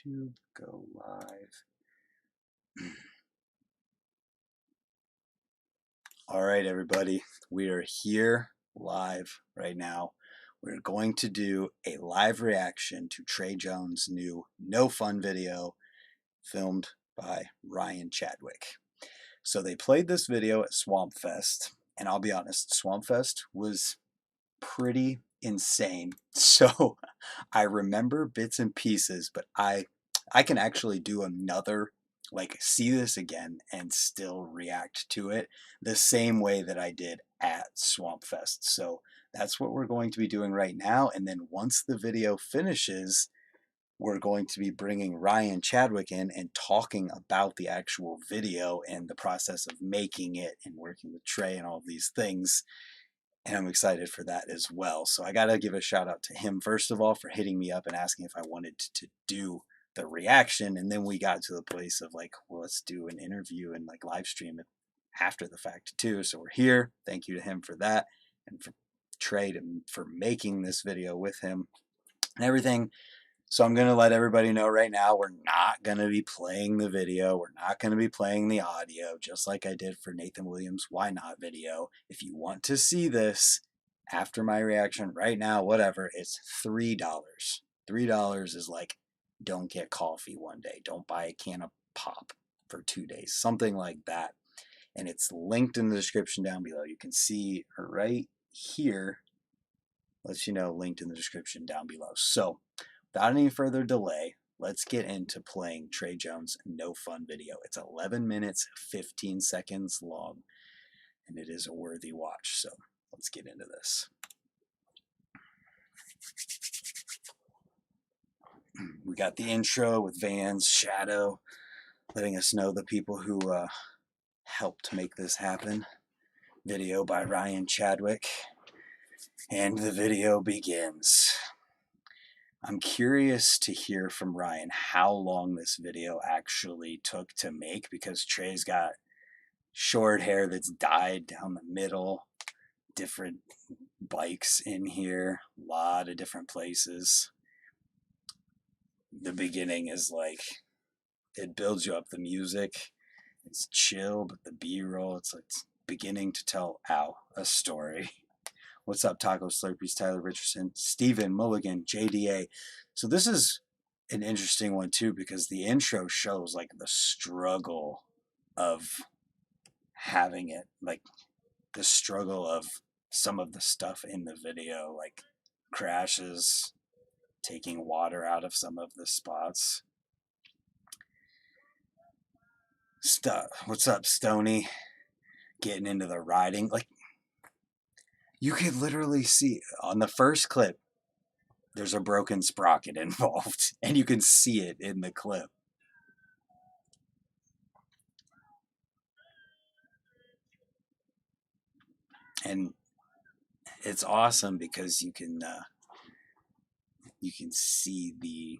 YouTube, go live. All right, everybody, we are here live right now. We're going to do a live reaction to Trey Jones' new No Fun video filmed by Ryan Chadwick. So they played this video at Swamp Fest, and I'll be honest, Swamp Fest was pretty insane. So I remember bits and pieces, but I can actually do another, like, see this again and still react to it the same way that I did at Swamp Fest. So that's what we're going to be doing right now. And then once the video finishes, we're going to be bringing Ryan Chadwick in and talking about the actual video and the process of making it and working with Trey and all of these things. And I'm excited for that as well. So I got to give a shout out to him, first of all, for hitting me up and asking if I wanted to do the reaction. And then we got to the place of like, well, let's do an interview and like live stream it after the fact too. So we're here. Thank you to him for that, and for Trey for making this video with him and everything. So I'm going to let everybody know right now, we're not going to be playing the video. We're not going to be playing the audio, just like I did for Nathan Williams' Why Not video. If you want to see this after my reaction right now, whatever, it's $3. $3 is like, don't get coffee one day. Don't buy a can of pop for 2 days. Something like that. And it's linked in the description down below. You can see right here. Lets you know, linked in the description down below. So without any further delay, let's get into playing Trey Jones' No Fun video. It's 11 minutes, 15 seconds long, and it is a worthy watch. So let's get into this. We got the intro with Van's Shadow, letting us know the people who helped make this happen. Video by Ryan Chadwick, and the video begins. I'm curious to hear from Ryan how long this video actually took to make, because Trey's got short hair that's dyed down the middle, different bikes in here, a lot of different places. The beginning is like, it builds you up, the music, it's chill, but the B-roll, it's like beginning to tell, a story. What's up, Taco Slurpees, Tyler Richardson, Steven Mulligan, JDA. So this is an interesting one too, because the intro shows like the struggle of having it, like the struggle of some of the stuff in the video, like crashes, taking water out of some of the spots. What's up, Stony? Getting into the riding, like, you could literally see on the first clip, there's a broken sprocket involved, and you can see it in the clip. And it's awesome because you can see the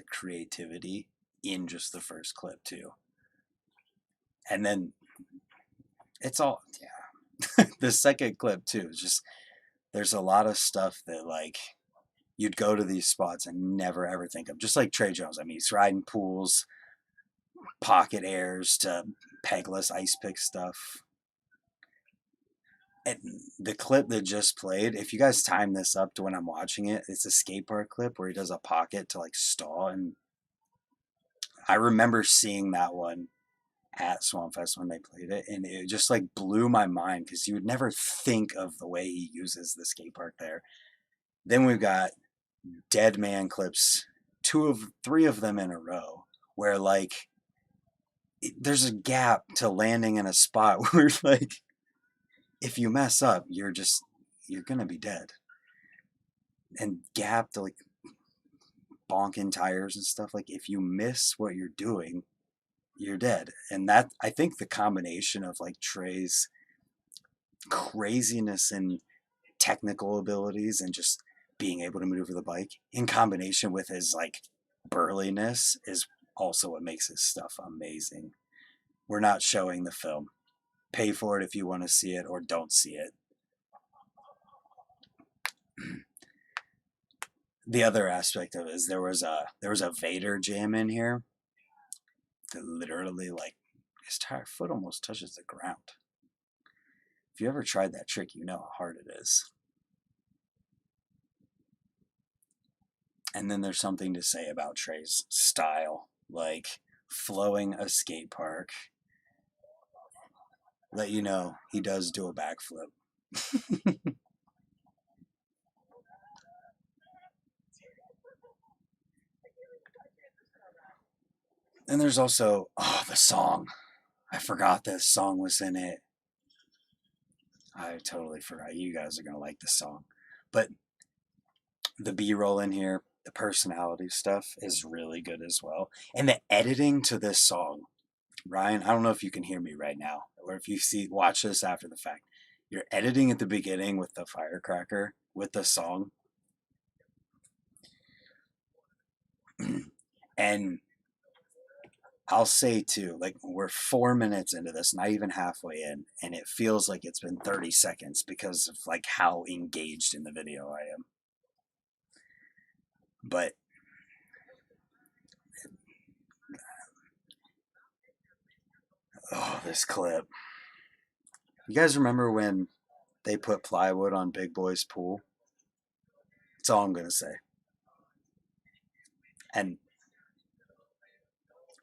creativity in just the first clip too. And then it's all, yeah. The second clip too is just, there's a lot of stuff that like you'd go to these spots and never ever think of, just like Trey Jones. I mean, he's riding pools, pocket airs to pegless ice pick stuff. And the clip that just played, if you guys time this up to when I'm watching it, it's a skate park clip where he does a pocket to like stall. And I remember seeing that one at Swamp Fest when they played it, and it just like blew my mind, because you would never think of the way he uses the skate park there. Then we've got dead man clips, 3 of them in a row, where like there's a gap to landing in a spot where like if you mess up, you're gonna be dead. And gap to like bonking tires and stuff, like if you miss what you're doing, you're dead. And that, I think the combination of like Trey's craziness and technical abilities and just being able to maneuver the bike in combination with his like burliness is also what makes his stuff amazing. We're not showing the film. Pay for it if you want to see it, or don't see it. The other aspect of it is there was a Vader jam in here that literally like his entire foot almost touches the ground. If you ever tried that trick, you know how hard it is. And then there's something to say about Trey's style, like flowing a skate park. Let you know he does do a backflip. And there's also, oh, the song. I forgot this song was in it. I totally forgot. You guys are going to like this song. But the B-roll in here, the personality stuff is really good as well. And the editing to this song, Ryan, I don't know if you can hear me right now or if you watch this after the fact. You're editing at the beginning with the firecracker with the song. And I'll say too, like we're 4 minutes into this, not even halfway in, and it feels like it's been 30 seconds because of like how engaged in the video I am. But oh, this clip. You guys remember when they put plywood on Big Boy's pool? That's all I'm gonna say. And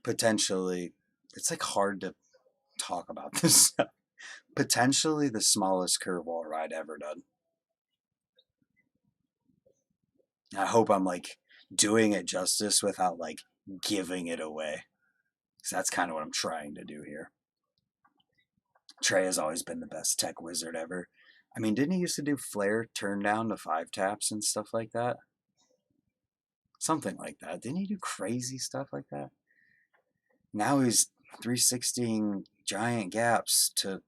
potentially, it's like hard to talk about this stuff. Potentially the smallest curve wall ride ever done. I hope I'm like doing it justice without like giving it away. So that's kind of what I'm trying to do here. Trey has always been the best tech wizard ever. I mean, didn't he used to do flare turn down to 5 taps and stuff like that? Something like that. Didn't he do crazy stuff like that? Now he's 360ing giant gaps to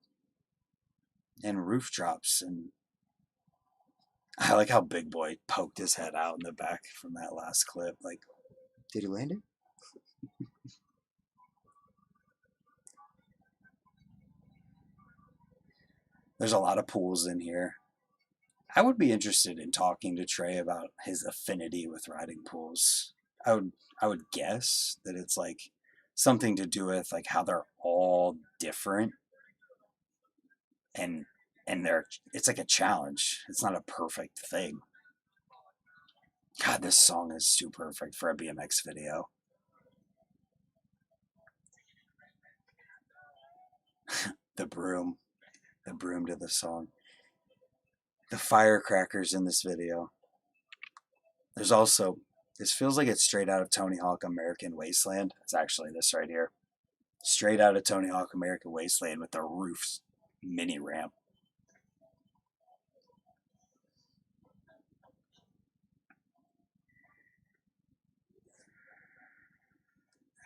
and roof drops, and I like how Big Boy poked his head out in the back from that last clip. Like, did he land it? There's a lot of pools in here. I would be interested in talking to Trey about his affinity with riding pools. I would guess that it's like something to do with like how they're all different and it's like a challenge. It's not a perfect thing. God, this song is too perfect for a BMX video. The broom, the broom to the song. The firecrackers in this video. There's also, this feels like it's straight out of Tony Hawk American Wasteland. It's actually this right here. Straight out of Tony Hawk American Wasteland with the roof's mini ramp.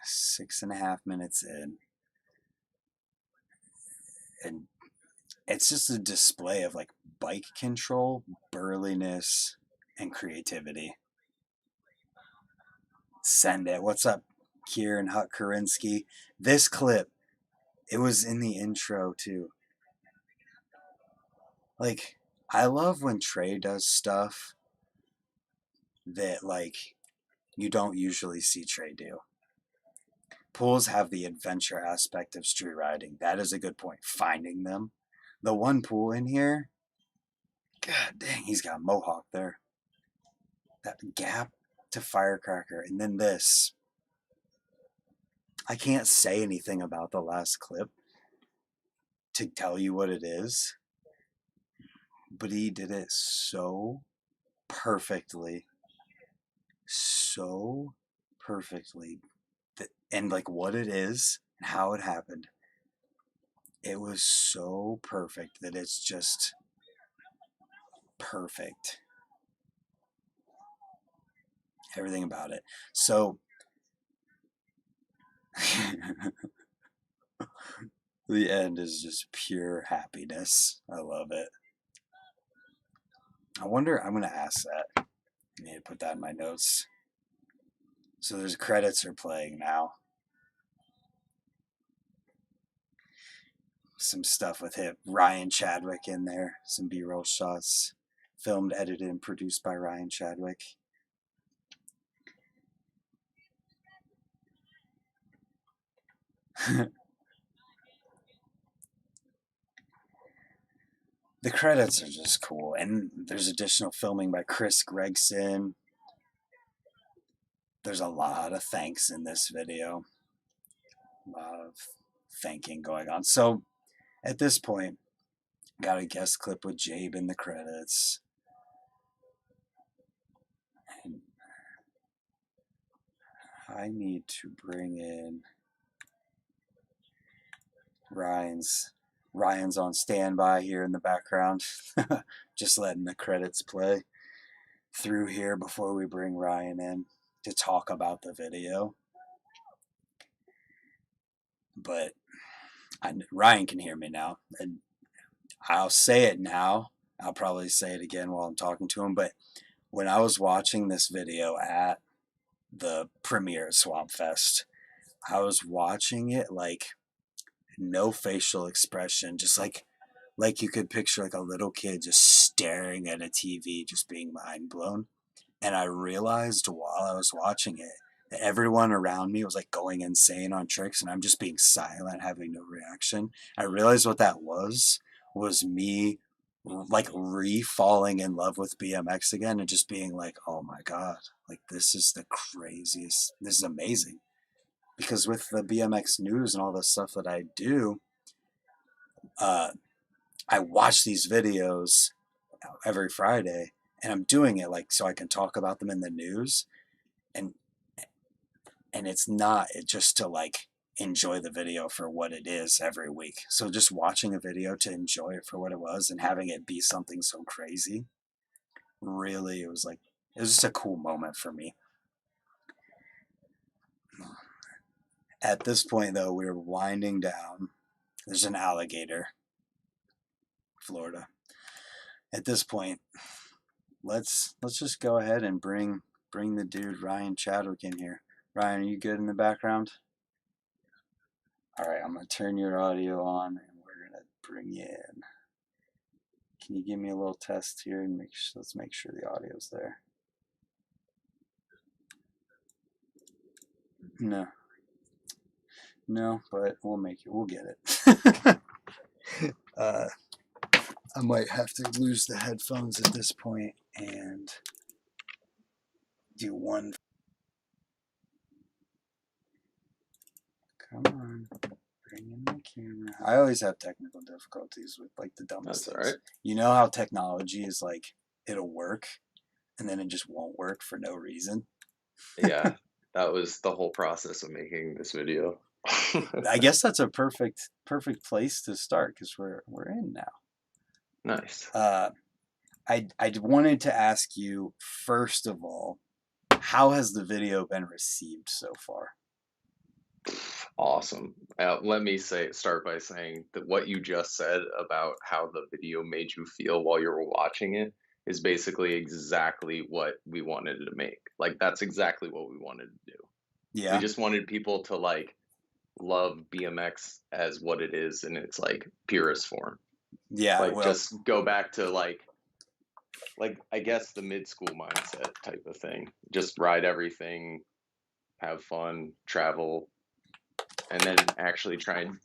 Six and a half minutes in. And it's just a display of like bike control, burliness, and creativity. Send it. What's up, Kieran Huck Karinsky? This clip, it was in the intro too. Like, I love when Trey does stuff that like you don't usually see Trey do. Pools have the adventure aspect of street riding. That is a good point. Finding them. The one pool in here, god dang, he's got mohawk there. That gap to firecracker, and then this. I can't say anything about the last clip to tell you what it is, but he did it so perfectly. So perfectly. And like what it is and how it happened. It was so perfect that it's just perfect. Everything about it. So the end is just pure happiness. I love it. I wonder, I'm going to ask that. I need to put that in my notes. So there's credits are playing now. Some stuff with him. Ryan Chadwick in there. Some B-roll shots. Filmed, edited, and produced by Ryan Chadwick. The credits are just cool, and there's additional filming by Chris Gregson. There's a lot of thanks in this video, a lot of thanking going on. So at this point, got a guest clip with Jabe in the credits. And I need to bring in Ryan's on standby here in the background. Just letting the credits play through here before we bring Ryan in to talk about the video. But Ryan can hear me now, and I'll say it now. I'll probably say it again while I'm talking to him. But when I was watching this video at the premiere at Swamp Fest, I was watching it like no facial expression, just like you could picture like a little kid just staring at a TV, just being mind blown. And I realized while I was watching it that everyone around me was like going insane on tricks, and I'm just being silent, having no reaction. I realized what that was me like re-falling in love with BMX again, and just being like, oh my god, like this is the craziest, this is amazing. Because with the BMX news and all the stuff that I do, I watch these videos every Friday, and I'm doing it like so I can talk about them in the news, and it's not just to like enjoy the video for what it is every week. So just watching a video to enjoy it for what it was and having it be something so crazy, really, it was just a cool moment for me. At this point, though, we're winding down. There's an alligator, Florida. At this point, let's just go ahead and bring the dude Ryan Chadwick in here. Ryan, are you good in the background? All right, I'm gonna turn your audio on, and we're gonna bring you in. Can you give me a little test here and let's make sure the audio's there? No, but we'll get it. I might have to lose the headphones at this point and do one. Come on, bring in my camera. I always have technical difficulties with like the dumbest things. Right. You know how technology is like, it'll work and then it just won't work for no reason? Yeah, that was the whole process of making this video. I guess that's a perfect place to start because we're in now. Nice. I wanted to ask you, first of all, how has the video been received so far? Awesome. Let me start by saying that what you just said about how the video made you feel while you were watching it is basically exactly what we wanted to make. Like, that's exactly what we wanted to do. Yeah. We just wanted people to like love BMX as what it is in its like purest form. Yeah. Like, just go back to like I guess the mid-school mindset type of thing. Just ride everything, have fun, travel, and then actually try and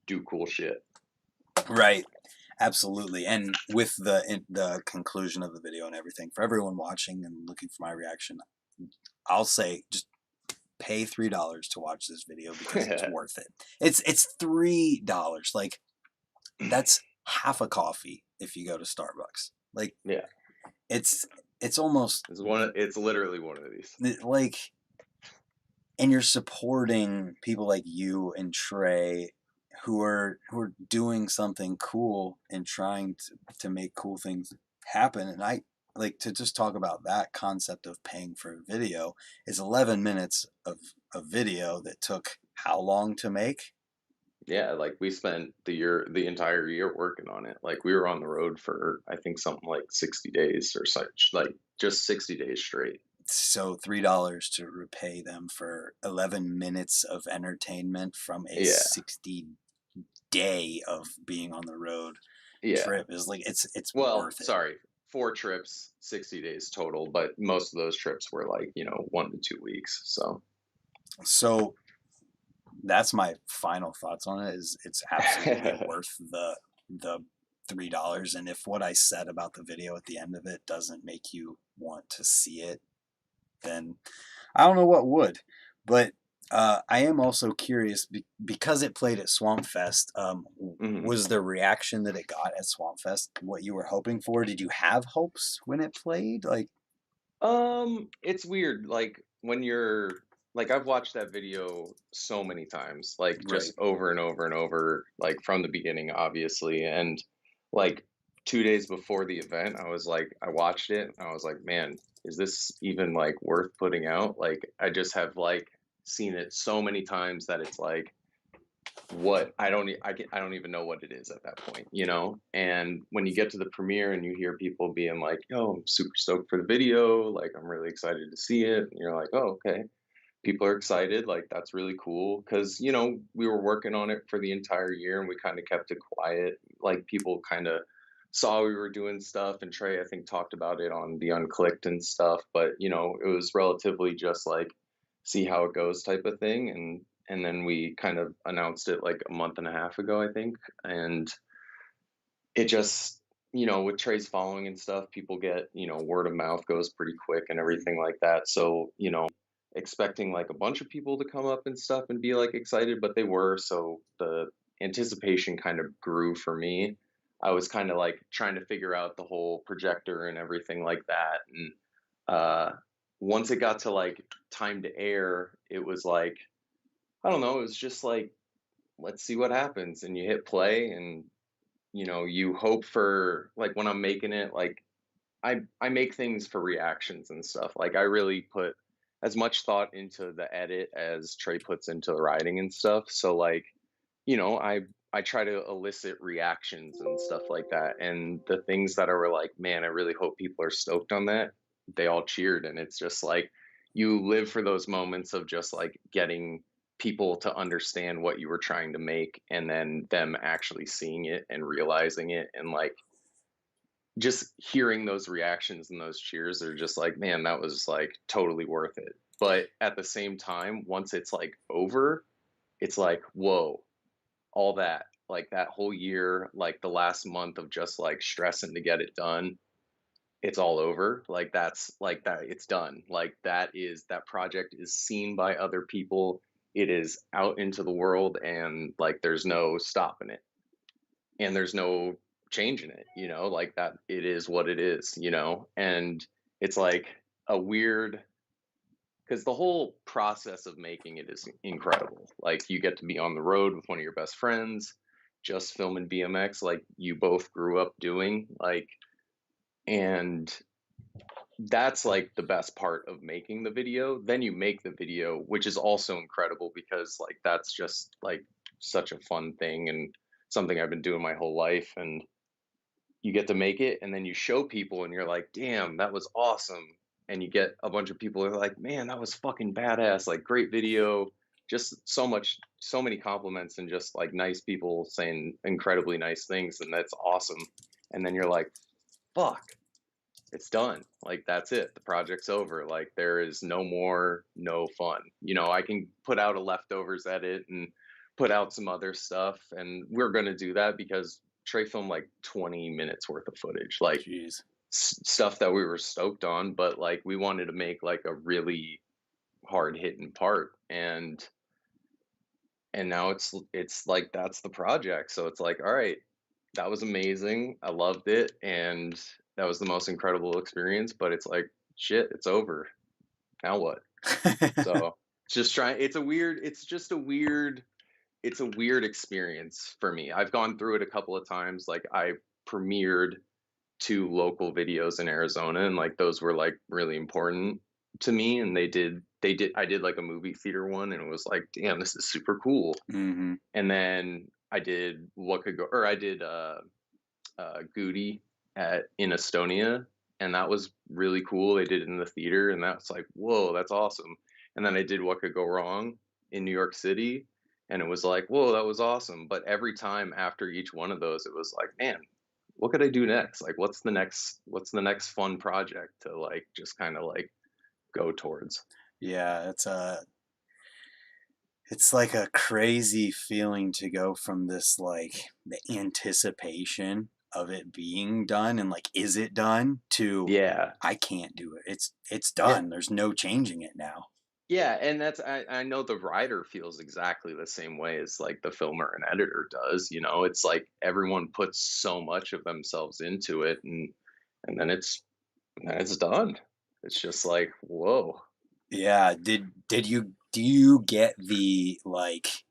do cool shit. Right. Absolutely. And with the conclusion of the video and everything, for everyone watching and looking for my reaction, I'll say just pay $3 to watch this video because it's worth it. It's $3. Like, that's half a coffee if you go to Starbucks. Like, yeah, it's almost it's literally one of these. Like, and you're supporting people like you and Trey who are doing something cool and trying to make cool things happen. And I like to just talk about that concept of paying for a video is 11 minutes of a video that took how long to make? Yeah, like we spent the entire year working on it. Like we were on the road for I think something like 60 days or such, like just 60 days straight. So $3 to repay them for 11 minutes of entertainment from a 60-day of being on the road trip is like it's worth it. Sorry, 4 trips, 60 days total, but most of those trips were like 1 to 2 weeks. So that's my final thoughts on it. Is it's absolutely worth the $3. And if what I said about the video at the end of it doesn't make you want to see it, then I don't know what would. But I am also curious because it played at Swamp Fest. Mhm. Was the reaction that it got at Swamp Fest what you were hoping for? Did you have hopes when it played? Like, It's weird, like, when you're like, I've watched that video so many times, like, just right, over and over and over, like, from the beginning, obviously, and, like, 2 days before the event, I watched it, and I was like, "Man, is this even, like, worth putting out?" Like, I just have, like, seen it so many times that it's like, what I don't even know what it is at that point, you know? And when you get to the premiere and you hear people being like, "Yo, I'm super stoked for the video, like I'm really excited to see it." And you're like, "Oh, okay." People are excited, like that's really cool cuz we were working on it for the entire year and we kind of kept it quiet. Like people kind of saw we were doing stuff and Trey I think talked about it on the Unclicked and stuff, but it was relatively just like see how it goes type of thing, and then we kind of announced it like a month and a half ago, I think. And it just, with Trey's following and stuff, people get, word of mouth goes pretty quick and everything like that. So, expecting like a bunch of people to come up and stuff and be like excited, but they were. So the anticipation kind of grew for me. I was kind of like trying to figure out the whole projector and everything like that. And uh, once it got to like time to air, it was like, I don't know, it was just like, let's see what happens. And you hit play and you hope for, like, when I'm making it, like I make things for reactions and stuff. Like I really put as much thought into the edit as Trey puts into the writing and stuff. So like, I try to elicit reactions and stuff like that. And the things that are like, man, I really hope people are stoked on that. They all cheered, and it's just like you live for those moments of just like getting people to understand what you were trying to make and then them actually seeing it and realizing it, and like just hearing those reactions and those cheers are just like, man, that was like totally worth it. But at the same time, once it's like over, it's like, whoa, all that, like that whole year, like the last month of just like stressing to get it done, it's all over. Like that's like that, it's done. Like that project is seen by other people. It is out into the world, and like there's no stopping it and there's no changing it, like that it is what it is, and it's like a weird, because the whole process of making it is incredible. Like you get to be on the road with one of your best friends, just filming BMX like you both grew up doing, like, and that's like the best part of making the video. Then you make the video, which is also incredible because like that's just like such a fun thing and something I've been doing my whole life. And you get to make it and then you show people and you're like, damn, that was awesome. And you get a bunch of people who are like, man, that was fucking badass, like great video. Just so many compliments and just like nice people saying incredibly nice things, and that's awesome. And then you're like, fuck, it's done. Like that's it. The project's over. Like there is no more no fun. I can put out a leftovers edit and put out some other stuff, and we're going to do that because Trey filmed like 20 minutes worth of footage, like jeez. stuff that we were stoked on, but like we wanted to make like a really hard hitting part, and now it's like that's the project. So it's like, all right, that was amazing. I loved it, and that was the most incredible experience. But it's like, shit, it's over. Now what? So just trying. It's a weird. It's just a weird. It's a weird experience for me. I've gone through it a couple of times. Like I premiered two local videos in Arizona, and like those were like really important to me. And they did. I did like a movie theater one, and it was like, damn, this is super cool. hmm And then I did Goody in Estonia, and that was really cool. They did it in the theater, and that's like, whoa, that's awesome. And then I did What Could Go Wrong in New York City, and it was like, whoa, that was awesome. But every time after each one of those, it was like, man, what could I do next? Like, what's the next fun project to like just kind of like go towards? Yeah, it's It's like a crazy feeling to go from this, like, the anticipation of it being done and, like, is it done, to Yeah. I can't do it. It's Yeah. done. There's no changing it now. Yeah, and that's I know the writer feels exactly the same way as like the filmer and editor does, you know. It's like everyone puts so much of themselves into it and then it's done. It's just like, whoa. Yeah, did you do you get the, like,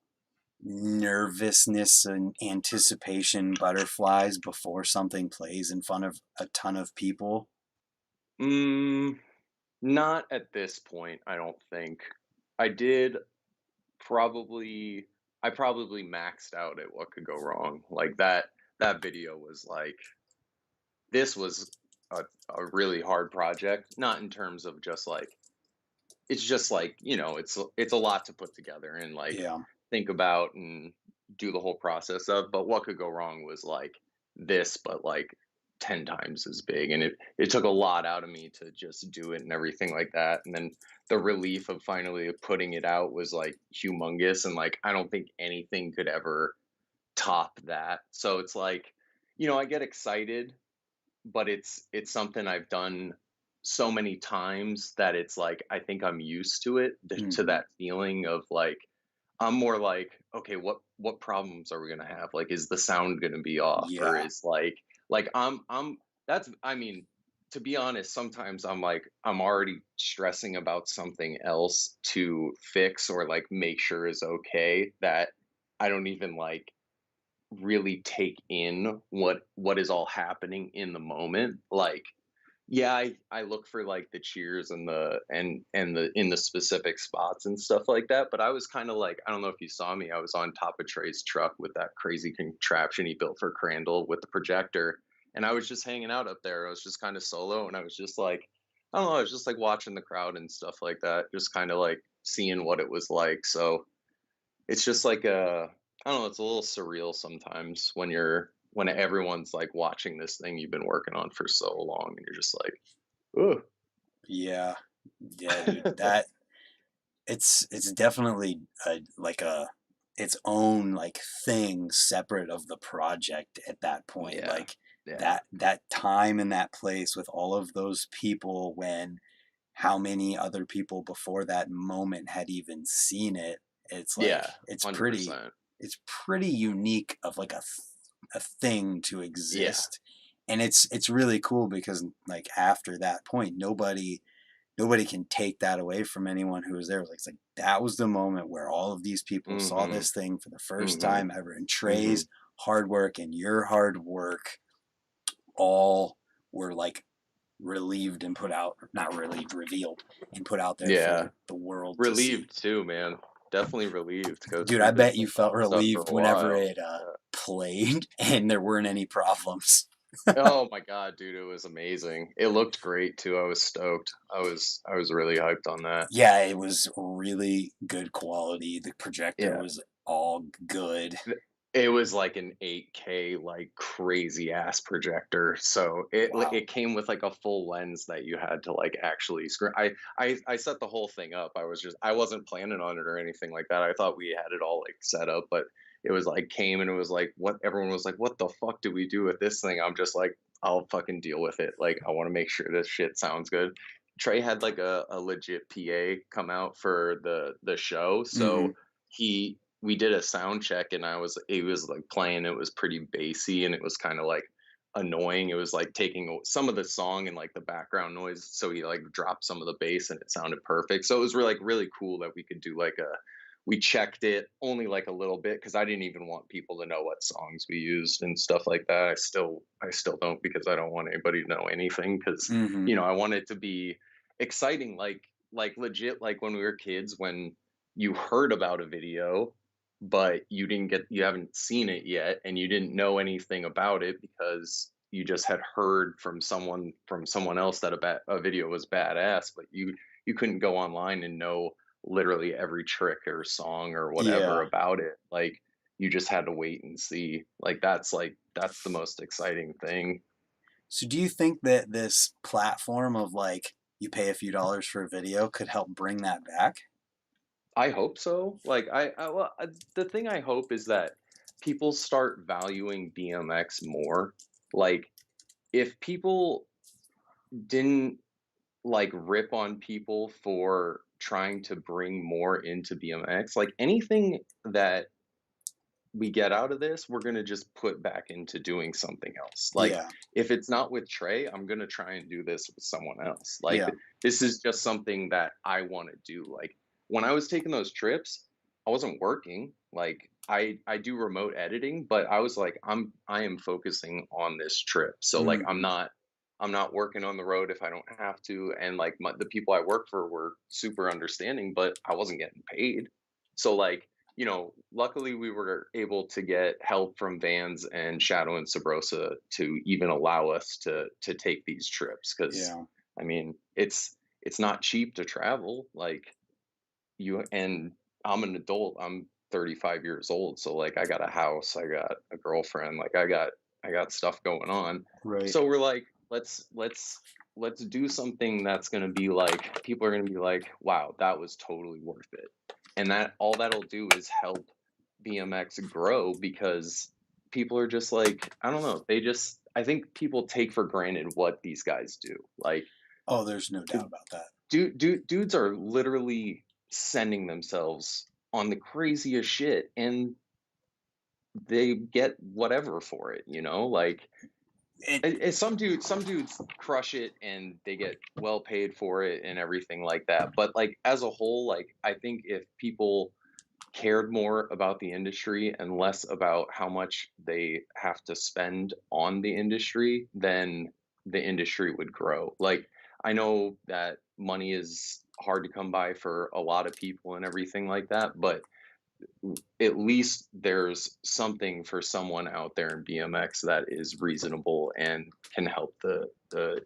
nervousness and anticipation butterflies before something plays in front of a ton of people? Mm, not at this point, I don't think. I did probably I probably maxed out at what could go wrong. Like that video was like this was a really hard project, not in terms of just like it's just like, you know, it's a lot to put together and like Yeah, think about and do the whole process of, but what could go wrong was like this, but like 10 times as big. And it took a lot out of me to just do it and everything like that. And then the relief of finally putting it out was like humongous. And like I don't think anything could ever top that. So it's like, you know, I get excited, but it's something I've done so many times that it's like I think I'm used to it, to mhm, that feeling of like I'm more like, okay, what problems are we gonna have? Like, is the sound gonna be off, or yeah, is like I'm that's I mean, to be honest, sometimes I'm like I'm already stressing about something else to fix or like make sure is okay that I don't even like really take in what is all happening in the moment. Like, yeah, I look for like the cheers and the in the specific spots and stuff like that. But I was kind of like, I don't know if you saw me, I was on top of Trey's truck with that crazy contraption he built for Crandall with the projector. And I was just hanging out up there. I was just kind of solo and I was just like, I don't know, I was just like watching the crowd and stuff like that, just kind of like seeing what it was like. So it's just like I don't know, it's a little surreal sometimes when everyone's like watching this thing you've been working on for so long and you're just like, "Ooh." yeah, yeah, dude, that it's definitely a its own, like, thing separate of the project at that point, Yeah. like, Yeah. that time and that place with all of those people when how many other people before that moment had even seen it, it's like Yeah, pretty 100%. it's pretty unique of, like, a thing to Yeah. exist, and it's really cool because, like, after that point, nobody can take that away from anyone who was there. It's like that was the moment where all of these people saw Mhm. this thing for the first Mhm. time ever, and Trey's Mhm. hard work and your hard work all were, like, relieved and put out, not relieved, revealed and put out there Yeah. for the world to see. Relieved too, man. Definitely relieved to go Dude, I through this bet you felt stuff for relieved a whenever while. it Yeah. played and there weren't any problems. Oh my god, dude, it was amazing. It looked great too. I was stoked. I was really hyped on that. Yeah, it was really good quality. The projector Yeah. was all good. It was like an 8K, like, crazy ass projector, so Wow. it came with, like, a full lens that you had to, like, actually screen I set the whole thing up, I wasn't planning on it or anything like that, I thought we had it all, like, set up, but it was, like, came and it was like, what everyone was like, "What the fuck do we do with this thing?" I'm just like, "I'll fucking deal with it," like, I wanna make sure this shit sounds good. Trey had, like, a legit PA come out for the show, so Mhm. he we did a sound check and it was like playing, it was pretty bassy and it was kind of like annoying. It was like taking some of the song and like the background noise. So he like dropped some of the bass and it sounded perfect. So it was really, like really cool that we could do like we checked it only like a little bit because I didn't even want people to know what songs we used and stuff like that. I still don't because I don't want anybody to know anything because Mhm. you know I want it to be exciting like legit like when we were kids when you heard about a video but you haven't seen it yet and you didn't know anything about it because you just had heard from someone else that a video was badass but you couldn't go online and know literally every trick or song or whatever Yeah. about it like you just had to wait and see like that's the most exciting thing. So do you think that this platform of, like, you pay a few dollars for a video could help bring that back? I hope so. Like the thing I hope is that people start valuing BMX more. Like if people didn't like rip on people for trying to bring more into BMX, like anything that we get out of this, we're going to just put back into doing something else. Like Yeah, if it's not with Trey, I'm going to try and do this with someone else. Like yeah, this is just something that I want to do. Like when I was taking those trips, I wasn't working. Like I do remote editing, but I was like I am focusing on this trip. So like hmm, I'm not working on the road if I don't have to, and like the people I work for were super understanding, but I wasn't getting paid. So like, luckily we were able to get help from Vans and Shadow and Sabrosa to even allow us to take these trips because yeah, I mean it's not cheap to travel. Like you and I'm an adult. I'm 35 years old, so like I got a house, I got a girlfriend, like I got stuff going on. right. So we're like, let's do something that's going to be like people are going to be like, wow, that was totally worth it. And that all that'll do is help BMX grow because people are just like, I don't know, I think people take for granted what these guys do. Like Oh, there's no doubt about that. dudes are literally sending themselves on the craziest shit and they get whatever for it, like It, some dudes crush it and they get well paid for it and everything like that, but like as a whole, like I think if people cared more about the industry and less about how much they have to spend on the industry, then the industry would grow. Like, I know that money is hard to come by for a lot of people and everything like that, but at least there's something for someone out there in BMX that is reasonable and can help the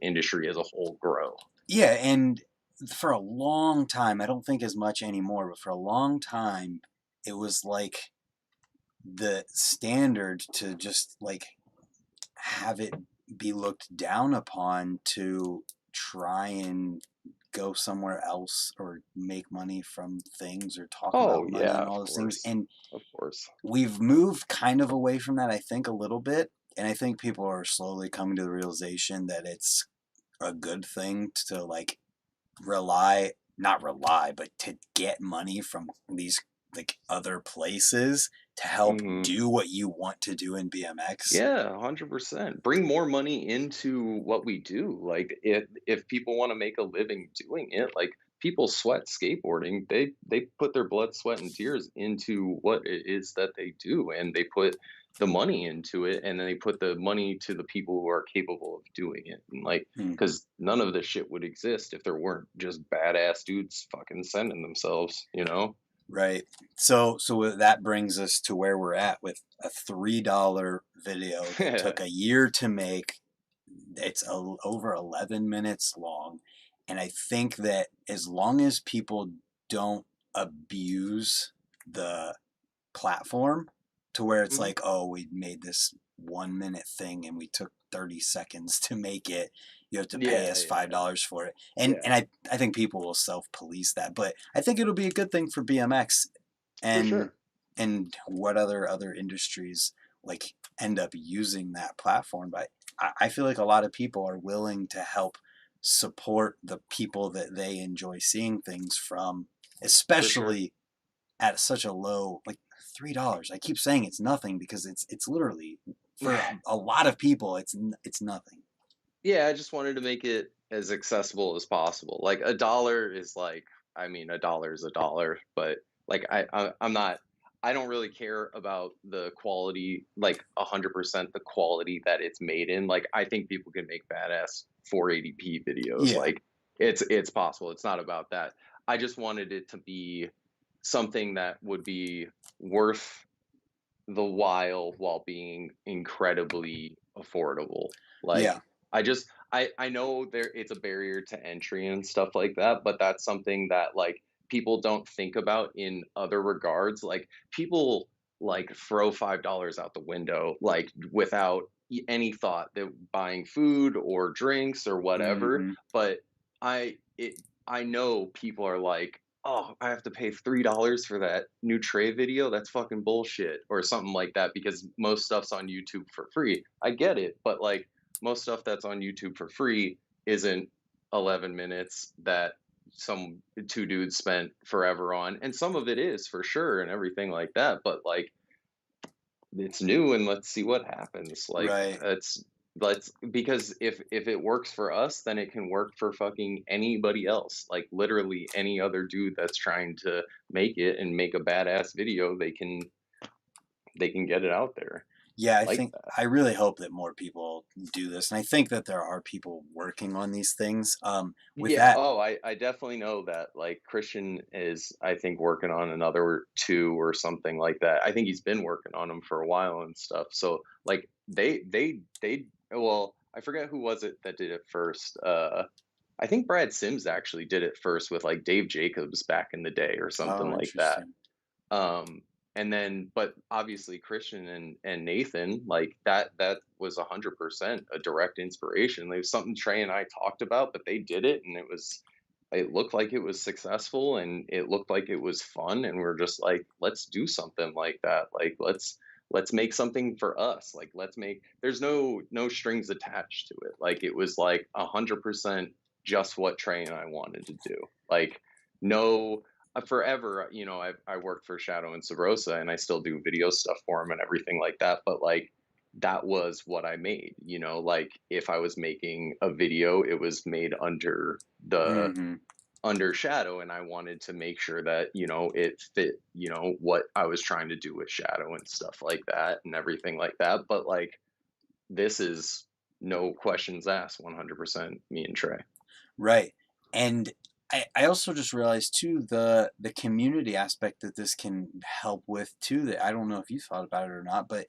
industry as a whole grow. yeah, and for a long time, I don't think as much anymore, but for a long time, it was like the standard to just like have it be looked down upon to try and go somewhere else or make money from things or talk Oh about money yeah, and of all those things. course. And Of course. we've moved kind of away from that, I think, a little bit. And I think people are slowly coming to the realization that it's a good thing to like not rely, but to get money from these like other places to help Mhm. do what you want to do in BMX. Yeah, 100%. Bring more money into what we do. Like if people want to make a living doing it, like people sweat skateboarding. They put their blood, sweat and tears into what it is that they do and they put the money into it and then they put the money to the people who are capable of doing it. And like Hmm. cuz none of this shit would exist if there weren't just badass dudes fucking sending themselves, you know? Right. So that brings us to where we're at with a $3 video that took a year to make. It's over 11 minutes long. And I think that as long as people don't abuse the platform to where it's Mhm. like, oh, we made this 1 minute thing and we took 30 seconds to make it. You have to pay Yeah, us yeah. $5 for it. And Yeah, I think people will self police that. But I think it'll be a good thing for BMX for and sure. what other industries like end up using that platform. But I feel like a lot of people are willing to help support the people that they enjoy seeing things from, For sure. especially at such a low like $3. I keep saying it's nothing because it's literally for a lot of people it's nothing. Yeah, I just wanted to make it as accessible as possible. Like a dollar is like, I mean, a dollar is a dollar, but like I'm not. I don't really care about the quality, like 100% the quality that it's made in. Like I think people can make badass 480p videos. Yeah, Like it's possible. It's not about that. I just wanted it to be something that would be worth the while being incredibly affordable. yeah, Like I know there it's a barrier to entry and stuff like that, but that's something that like people don't think about in other regards. Like people like throw $5 out the window like without any thought that buying food or drinks or whatever, hmm, but I it I know people are like "Oh, I have to pay $3 for that new Trey video? That's fucking bullshit," or something like that, because most stuff's on YouTube for free. I get it, but, like, most stuff that's on YouTube for free isn't 11 minutes that some 2 dudes spent forever on, and some of it is for sure and everything like that, but, like, it's new and let's see what happens. Like, Right. let's because if it works for us, then it can work for fucking anybody else. Like literally any other dude that's trying to make it and make a badass video, they can get it out there Yeah, like that. I really hope that more people do this, and I think that there are people working on these things. With Yeah, that, oh, I definitely know that, like, Christian is, I think, working on another 2 or something like that. I think he's been working on them for a while and stuff, so, like, they well, I forget who was it that did it first, I think Brad Sims actually did it first with, like, Dave Jacobs back in the day or something oh, like that. interesting. And then, but obviously Christian and Nathan, like that was 100% a direct inspiration. It was something Trey and I talked about, but they did it, and it looked like it was successful, and it looked like it was fun, and we're just like, let's do something like that. Like let's make something for us. Like let's make there's no strings attached to it. Like it was like 100% just what Trey and I wanted to do. Like no forever, I worked for Shadow and Sabrosa, and I still do video stuff for him and everything like that. But like, that was what I made. Like if I was making a video, it was made Mhm. under Shadow, and I wanted to make sure that it fit, what I was trying to do with Shadow and stuff like that and everything like that. But like, this is no questions asked, 100% me and Trey. Right. And I also just realized too the community aspect that this can help with too, that I don't know if you thought about it or not, but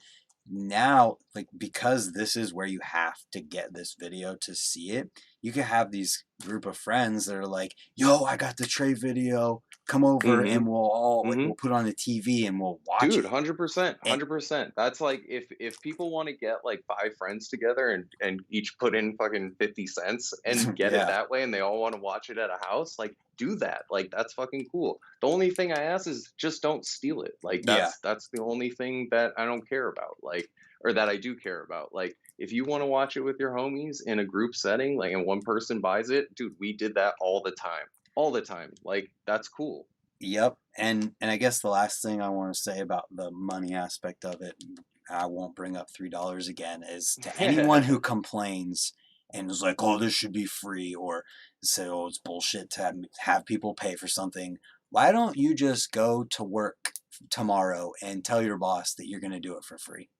now, like, because this is where you have to get this video to see it, you can have these group of friends that are like, "Yo, I got the Trey video. Come over Mm-hmm. and we'll all like Mm-hmm. we'll put on the TV and we'll watch Dude, it." 100%, And 100%. That's like if people want to get like 5 friends together and each put in fucking 50 cents and get it yeah. that way, and they all want to watch it at a house, like do that. Like that's fucking cool. The only thing I ask is just don't steal it. Like Yeah. that's the only thing that I don't care about. Like, or that I do care about. Like if you want to watch it with your homies in a group setting, like, and one person buys it, dude, we did that all the time. All the time. Like that's cool. Yep, and I guess the last thing I want to say about the money aspect of it, I won't bring up $3 again, is to anyone who complains and is like, "Oh, this should be free," or say, "Oh, it's bullshit to have people pay for something." Why don't you just go to work tomorrow and tell your boss that you're going to do it for free?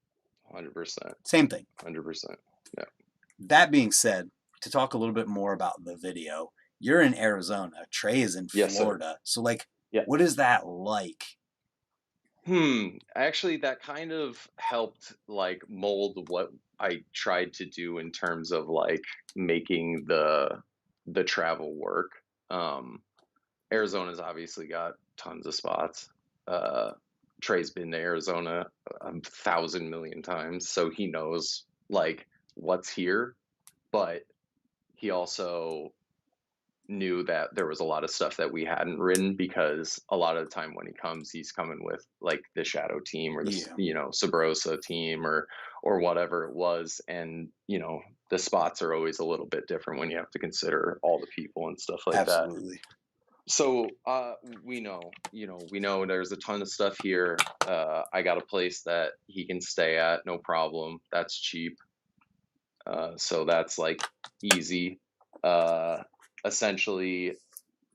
100%. Same thing. 100%. Yeah. That being said, to talk a little bit more about the video, you're in Arizona, Trey is in Yes, sir. Florida. So, like, Yeah. what is that like? Actually, that kind of helped like mold what I tried to do in terms of like making the travel work. Um, Arizona's obviously got tons of spots. Uh, Trey's been to Arizona 1,000 million times, so he knows like what's here. But he also knew that there was a lot of stuff that we hadn't written, because a lot of the time when he comes, he's coming with like the Shadow team or this, Yeah, Sabrosa team or whatever it was, and the spots are always a little bit different when you have to consider all the people and stuff like that. absolutely. So we know there's a ton of stuff here. I got a place that he can stay at, no problem. That's cheap. So that's like easy. Uh, Essentially,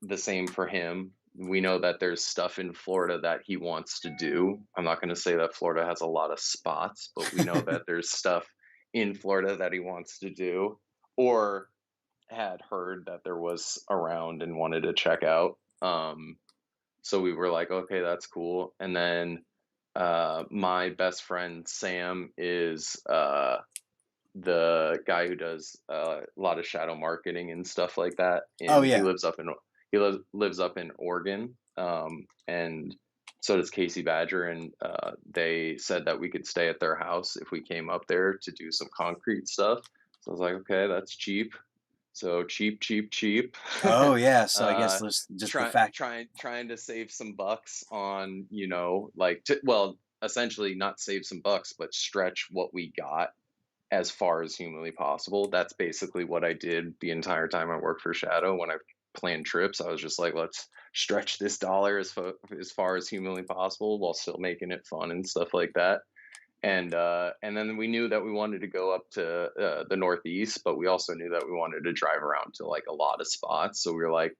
the same for him. We know that there's stuff in Florida that he wants to do. I'm not going to say that Florida has a lot of spots, but we know that there's stuff in Florida that he wants to do, or had heard that there was around and wanted to check out. So we were like, okay, that's cool. And then my best friend Sam is the guy who does a lot of shadow marketing and stuff like that, Oh and he yeah. lives up in lives up in Oregon, and so does Casey Badger, and they said that we could stay at their house if we came up there to do some concrete stuff. So I was like, okay, that's cheap. So cheap, cheap, cheap. Oh yeah, so I guess uh, there's just the fact. trying to save some bucks on, essentially not save some bucks, but stretch what we got as far as humanly possible. That's basically what I did the entire time I worked for Shadow. When I planned trips, I was just like, let's stretch this dollar as far as humanly possible while still making it fun and stuff like that. And then we knew that we wanted to go up to the Northeast, but we also knew that we wanted to drive around to like a lot of spots. So we were like,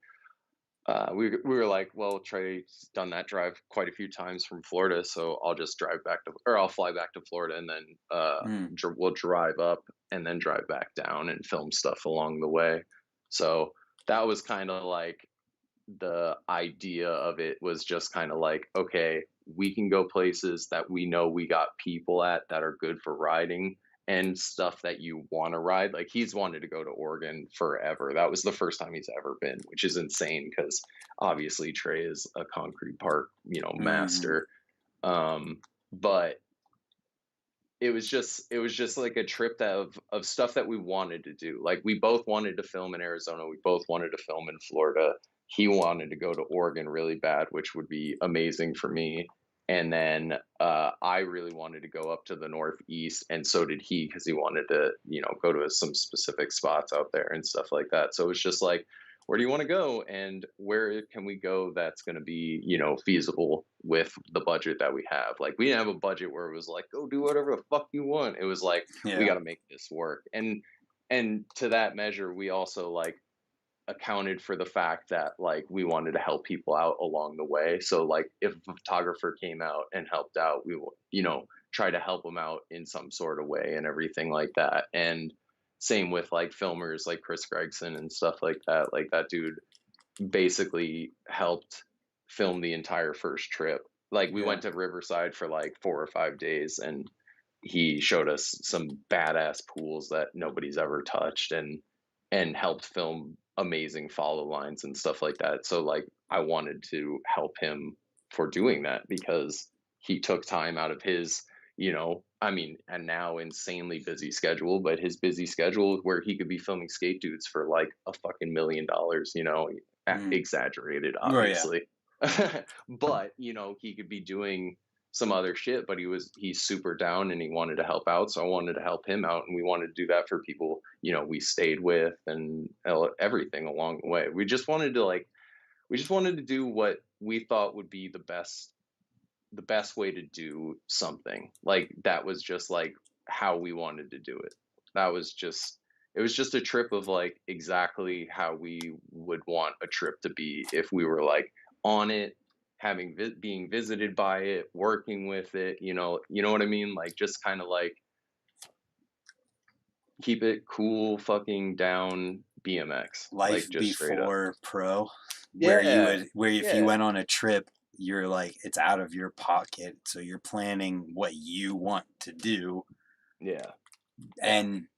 we were like, well, Trey's done that drive quite a few times from Florida, so I'll just drive back to, or I'll fly back to Florida, and then Mm, we'll drive up and then drive back down and film stuff along the way. So that was kind of like the idea of it, was just kind of like, okay, we can go places that we know we got people at that are good for riding and stuff that you want to ride. Like he's wanted to go to Oregon forever. That was the first time he's ever been, which is insane because obviously Trey is a concrete park, mhm. master. But it was just like a trip of stuff that we wanted to do. Like we both wanted to film in Arizona, we both wanted to film in Florida. He wanted to go to Oregon really bad, which would be amazing for me. And then I really wanted to go up to the Northeast, and so did he, because he wanted to, go to some specific spots out there and stuff like that. So it's just like, where do you want to go, and where can we go that's going to be, feasible with the budget that we have. Like we didn't have a budget where it was like, go do whatever the fuck you want. It was like, we Yeah. got to make this work. And to that measure, we also like accounted for the fact that like we wanted to help people out along the way. So like if a photographer came out and helped out, we will, try to help them out in some sort of way and everything like that. And same with like filmers like Chris Gregson and stuff like that. Like that dude basically helped film the entire first trip. Like we Yeah. went to Riverside for like 4 or 5 days, and he showed us some badass pools that nobody's ever touched, and helped film amazing follow lines and stuff like that. So like I wanted to help him for doing that because he took time out of his, I mean, and now insanely busy schedule, but his busy schedule where he could be filming skate dudes for like a fucking $1 million, Mm. exaggerated, Oh yeah. obviously. But, he could be doing some other shit, but he's super down and he wanted to help out. So I wanted to help him out, and we wanted to do that for people, we stayed with, and everything along the way. We just wanted to do what we thought would be the best way to do something. Like that was just like how we wanted to do it. That was just It was just a trip of like exactly how we would want a trip to be if we were like on it, being visited by it, working with it, you know what I mean? Like just kind of like keep it cool fucking down BMX, Life like just straight up. before pro, where you Yeah. would where if you Yeah. went on a trip, you're like it's out of your pocket, so you're planning what you want to do, Yeah. Yeah. and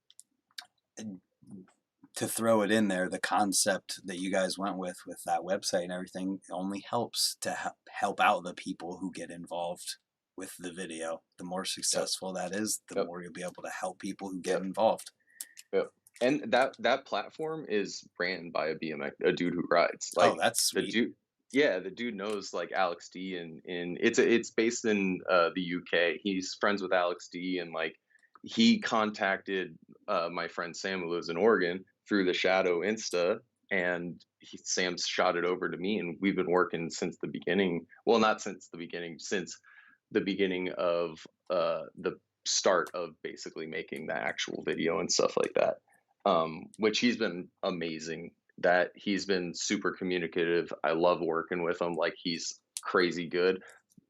to throw it in there, the concept that you guys went with that website and everything only helps to help out the people who get involved with the video. The more Yep. successful that is, the Yep. more you'll be able to help people who get Yep. involved. Yep. And that platform is ran by a dude who rides. Oh, Like that's the sweet. dude Yeah, the dude knows like Alex D, and it's based in the UK. He's friends with Alex D, and like he contacted my friend Sam, who lives in Oregon, through the Shadow Insta, and Sam shot it over to me, and we've been working since the beginning. Well, not since the beginning, since the beginning of the start of basically making the actual video and stuff like that. Which he's been amazing. That he's been super communicative. I love working with him. Like he's crazy good.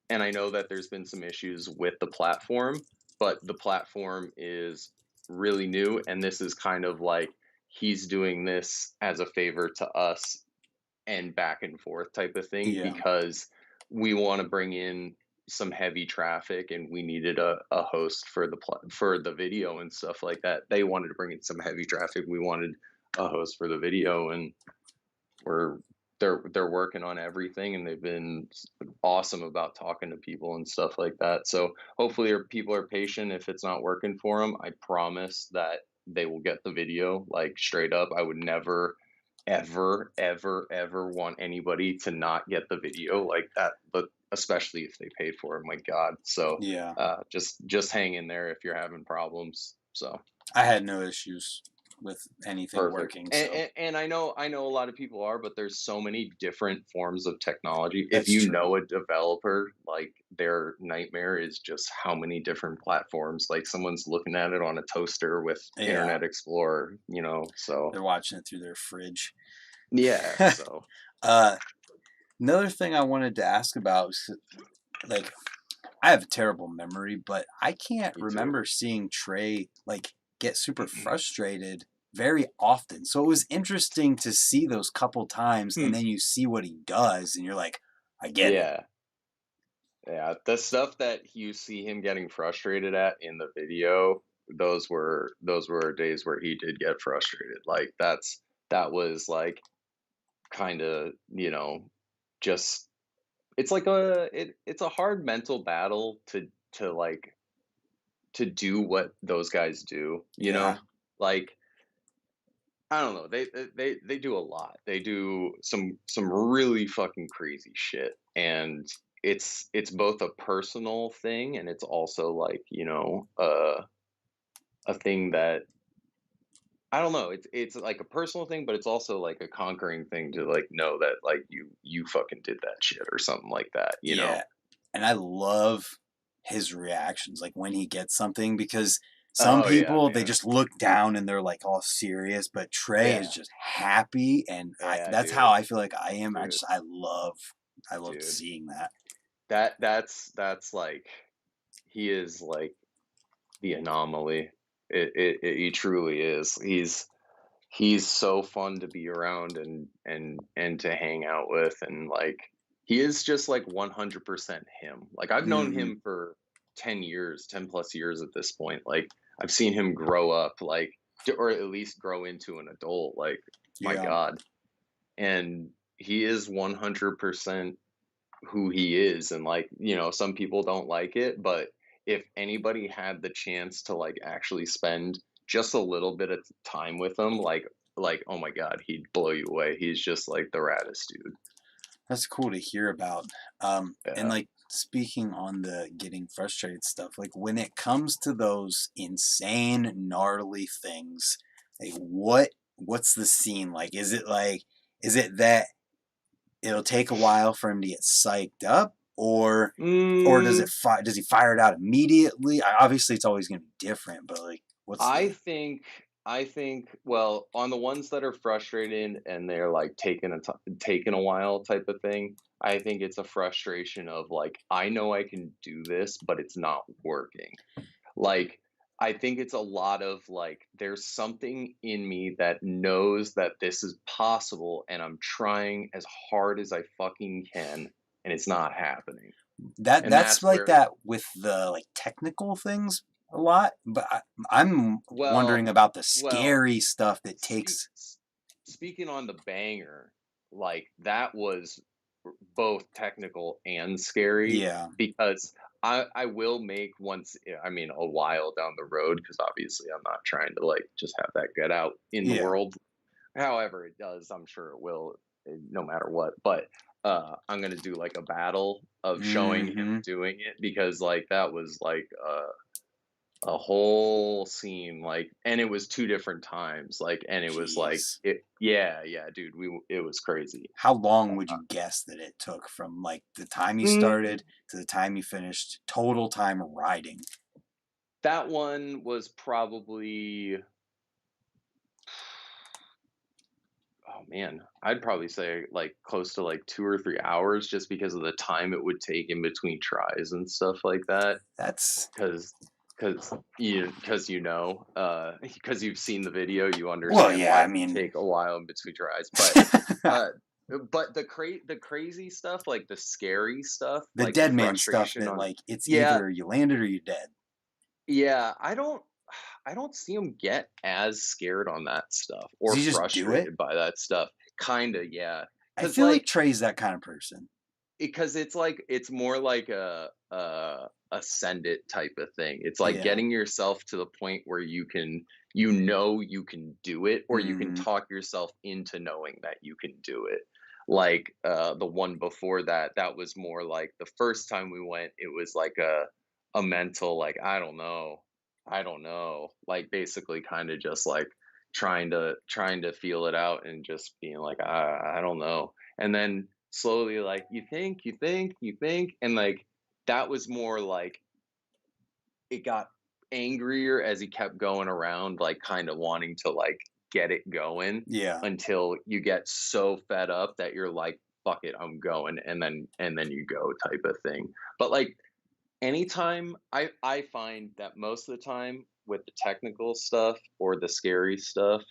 And I know that there's been some issues with the platform, but the platform is really new, and this is kind of like he's doing this as a favor to us and back and forth type of thing, Yeah. because we want to bring in some heavy traffic, and we needed a host for for the video and stuff like that. They wanted to bring in some heavy traffic, we wanted a host for the video, and we're they're working on everything, and they've been awesome about talking to people and stuff like that. So hopefully people are patient if it's not working for them. I promise that they will get the video, like, straight up. I would never, ever, ever, ever want anybody to not get the video like that, but especially if they paid for it, my god. So, Yeah. just hang in there if you're having problems. So I had no issues with anything perfect. working, And, so and I know a lot of people are, but there's so many different forms of technology. If that's you true. know a developer, like their nightmare is just how many different platforms. Like someone's looking at it on a toaster with Yeah, Internet Explorer, so they're watching it through their fridge. yeah, so uh, Another thing I wanted to ask about was, like, I have a terrible memory, but I can't me too. remember seeing Trey, like, get super frustrated very often. So it was interesting to see those couple times, and Hmm. then you see what he does, and you're like, I get it. Yeah. Yeah, the stuff that you see him getting frustrated at in the video, those were days where he did get frustrated. Like that was like kind of, just it's a hard mental battle to like to do what those guys do, Yeah. Like I don't know. They do a lot. They do some really fucking crazy shit, and it's both a personal thing and it's also like a thing that I don't know. It's like a personal thing, but it's also like a conquering thing to like know that like you fucking did that shit or something like that. Yeah. And I love his reactions, like when he gets something, because some Oh yeah, people they man. just look down and they're like all serious, but Trey is Yeah, just happy, and yeah, that's how dude, I feel like I am. dude, I love dude. seeing that. That's like he is like the anomaly. He truly is. He's so fun to be around and to hang out with, and like he is just like 100% him. Like I've known Hmm. him for 10 years, 10 plus years at this point. Like I've seen him grow up, like or at least grow into an adult. Like my Yeah. god. And he is 100% who he is, and like some people don't like it, but if anybody had the chance to like actually spend just a little bit of time with him, like oh my god, he'd blow you away. He's just like the raddest dude. That's cool to hear about. And Yeah. like speaking on the getting frustrated stuff, like when it comes to those insane, gnarly things, like what's the scene like? Is it that it'll take a while for him to get psyched up, or mm, does he fire it out immediately? Obviously, it's always going to be different, but like, what's I the think I think well, on the ones that are frustrated and they're like taking a while type of thing, I think it's a frustration of like I know I can do this, but it's not working. Like, I think it's a lot of like, there's something in me that knows that this is possible, and I'm trying as hard as I fucking can, and it's not happening. And that's that's like where, that with the like technical things a lot, but I'm wondering well, about the well, scary stuff that speak, takes. speaking on the banger, like that was both technical and scary Yeah. because I will make once I mean a while down the road because obviously I'm not trying to like just have that get out in the Yeah. world. However, it does, I'm sure it will, no matter what. But I'm gonna do like a battle of showing him Mm-hmm. doing it because like that was like a whole scene, like, and it was two different times, like, and it was like Jeez. it. Yeah, yeah, dude, it was crazy. How long would you guess that it took from like the time you Mm, started to the time you finished, total time riding? that one was probably, oh man, I'd probably say like close to like 2 or 3 hours just because of the time it would take in between tries and stuff like that. That's Because because you've seen the video, you well, understand yeah. why I it would mean, take a while in between tries. Uh, but the crazy stuff, like the scary stuff, the like the dead man stuff frustration that on, like it's yeah, either you landed or you're dead. yeah, I don't see him get as scared on that stuff Does or he just do it? frustrated by that stuff. Kinda, yeah. I Cause feel like like Trey's that kind of person. because it's like it's more like a send it type of thing. It's like Yeah. getting yourself to the point where you can do it, or you can Hmm. talk yourself into knowing that you can do it. Like the one before that, that was more like the first time we went, it was like a mental like I don't know, like basically kind of just like trying to feel it out and just being like I don't know, and then slowly like you think, and like that was more like it got angrier as he kept going around, like kind of wanting to like get it going Yeah. until you get so fed up that you're like, fuck it, I'm going, and then you go type of thing. But like anytime I find that most of the time with the technical stuff or the scary stuff,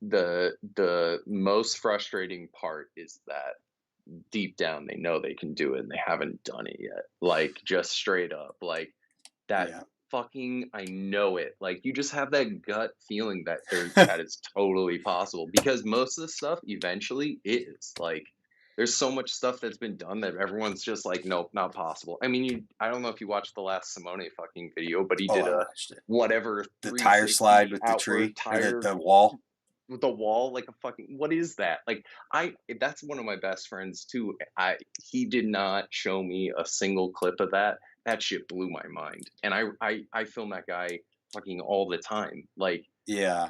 the the most frustrating part is that deep down they know they can do it and they haven't done it yet. Like just straight up, like that Yeah. fucking I know it. Like you just have that gut feeling that that it's totally possible because most of the stuff eventually is. Like there's so much stuff that's been done that everyone's just like, nope, not possible. I mean, I don't know if you watched the last Simone fucking video, but he Oh, did I a watched it. whatever The tire 360 slide with the outward tree or the tire the wall. with the wall, like a fucking what is that? Like that's one of my best friends too. He did not show me a single clip of that. That shit blew my mind. And I film that guy fucking all the time. Like Yeah.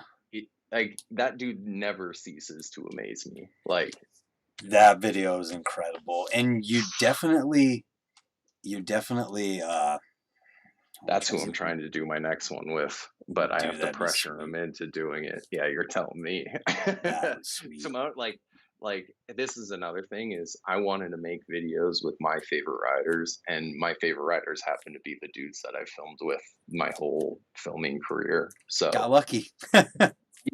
like that dude never ceases to amaze me. Like That video is incredible, and you definitely I'm that's trying who to I'm think trying to do my next one with, but I dude, have to that'd be pressure him sweet. into doing it. Yeah, you're telling me. That was sweet. Simone, like this is another thing is I wanted to make videos with my favorite riders, and my favorite riders happen to be the dudes that I filmed with my whole filming career. Got So lucky.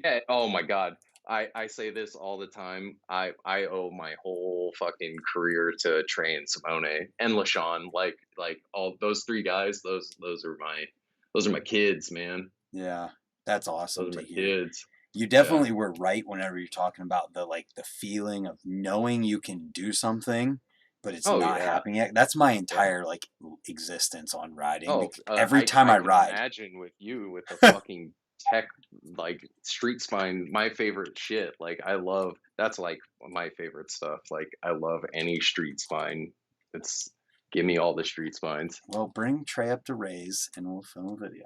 yeah, oh my God. I say this all the time. I owe my whole fucking career to Trey and Simone and LaShawn. Like all those three guys, those are my kids, man. Yeah, that's awesome Those are to my hear. kids. You Yeah. definitely were right whenever you're talking about the feeling of knowing you can do something, but it's Oh not yeah. happening yet. That's my Yeah. entire existence on riding. Oh, Every time I I can ride, imagine with you with the fucking tech like street spine, my favorite shit. Like I love that's like my favorite stuff. Like I love any street spine. It's give me all the street spines. well, bring Trey up to Ray's and we'll film a video.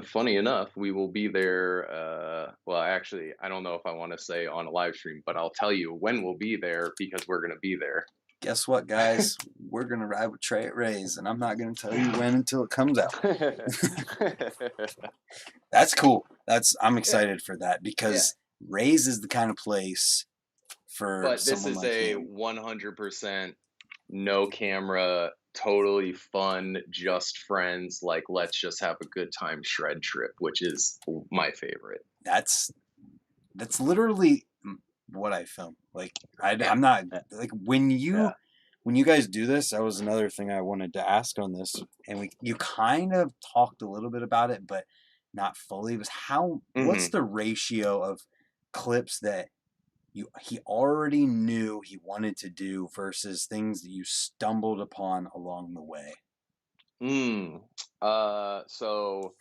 Funny enough, we will be there. Well, actually, I don't know if I want to say on a live stream, but I'll tell you when we'll be there because we're gonna be there. Guess what, guys? We're gonna ride with Trey at Ray's, and I'm not gonna tell you when until it comes out. That's cool. I'm Yeah, excited for that yeah. because Ray's is the kind of place for But this someone is like a him. 100% no camera, totally fun, just friends. Like, let's just have a good time shred trip, which is my favorite. That's literally what I film. Like Yeah, I'm not yeah, like yeah. when you guys do this. That was another thing I wanted to ask on this, and you kind of talked a little bit about it, but not fully. It was what's Hmm. the ratio of clips that he already knew he wanted to do versus things that you stumbled upon along the way? Mm. So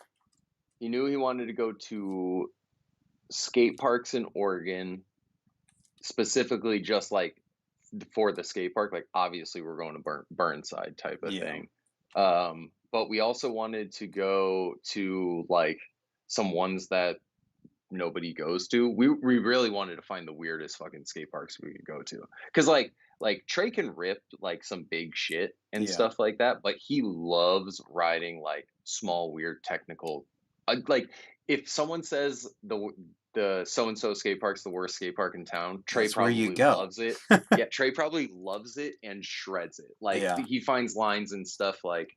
he knew he wanted to go to skate parks in Oregon, specifically just like for the skate park. Like obviously we're going to Burnside type of Yeah, thing. But we also wanted to go to like some ones that nobody goes to. We really wanted to find the weirdest fucking skate parks we could go to. Cause like Trey can rip like some big shit and yeah, stuff like that, but he loves riding like small weird technical like if someone says the so and so skate park's the worst skate park in town, Trey that's where you probably go. loves it. Yeah, Trey probably loves it and shreds it. Like Yeah, he finds lines and stuff like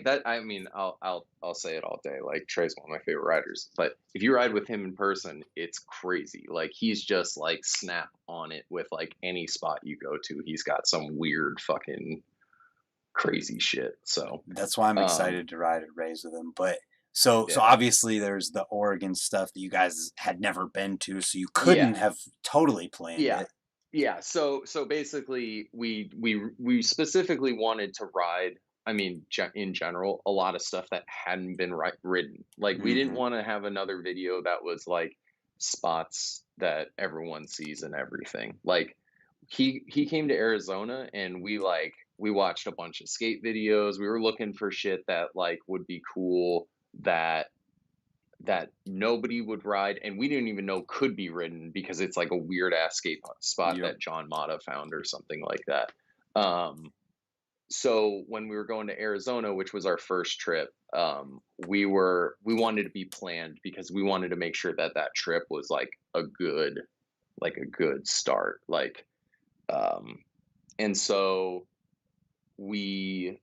that. I mean, I'll say it all day. Like Trey's one of my favorite riders, but if you ride with him in person, it's crazy. Like he's just like snap on it with like any spot you go to. He's got some weird fucking crazy shit. So, that's why I'm um, excited to ride at Rays with him. But so yeah, obviously there's the Oregon stuff that you guys had never been to, so you yeah, couldn't have totally planned yeah. it. Yeah, so basically, we specifically wanted to ride. I mean, in general, a lot of stuff that hadn't been ridden. Like, we didn't Hmm. want to have another video that was like spots that everyone sees and everything. Like, he came to Arizona, and we watched a bunch of skate videos. We were looking for shit that like would be cool, that nobody would ride, and we didn't even know could be ridden because it's like a weird ass skate spot Yep. that John Mata found or something like that. Um, so when we were going to Arizona, which was our first trip, we wanted to be planned because we wanted to make sure that that trip was like a good start. Um, and so we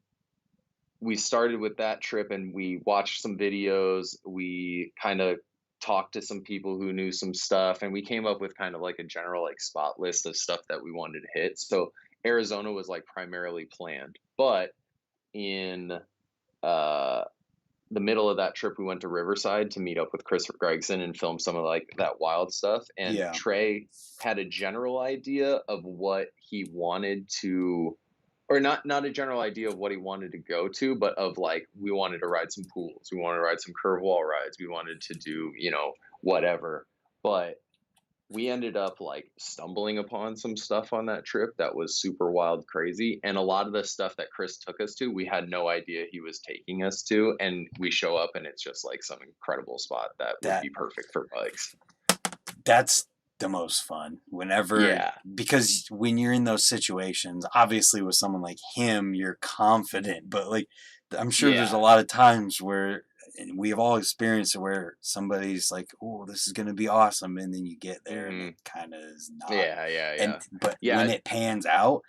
we started with that trip, and we watched some videos. We kind of talked to some people who knew some stuff, and we came up with kind of like a general like spot list of stuff that we wanted to hit. So Arizona was like primarily planned, but in uh the middle of that trip we went to Riverside to meet up with Chris Gregson and film some of like that wild stuff. And Yeah. Trey had a general idea of what he wanted to, or not a general idea of what he wanted to go to, but of like, we wanted to ride some pools, we wanted to ride some curve wall rides, we wanted to do, whatever. But we ended up like stumbling upon some stuff on that trip that was super wild crazy, and a lot of the stuff that Chris took us to we had no idea he was taking us to, and we show up and it's just like some incredible spot that would That be perfect for bikes. that's the most fun whenever, Yeah. because when you're in those situations, obviously with someone like him, you're confident, but like I'm sure there's a Yeah. lot of times where, and we have all experienced it, where somebody's like, "Oh, this is going to be awesome," and then you get there and Hmm. it kind of is not. Yeah, yeah, And yeah. but when Yeah, it pans out,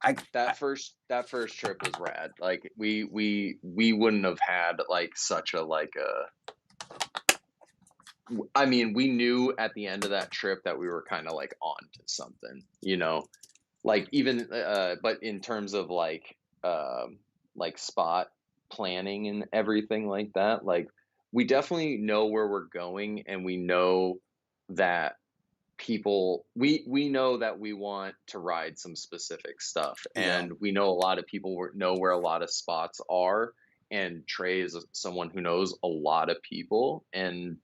I that first trip was rad. Like, we wouldn't have had like such a like a I mean, we knew at the end of that trip that we were kind of like on to something. Like, even but in terms of like spot planning and everything like that, like, we definitely know where we're going, and we know that we know that we want to ride some specific stuff, yeah, and we know a lot of people know where a lot of spots are. And Trey is someone who knows a lot of people, and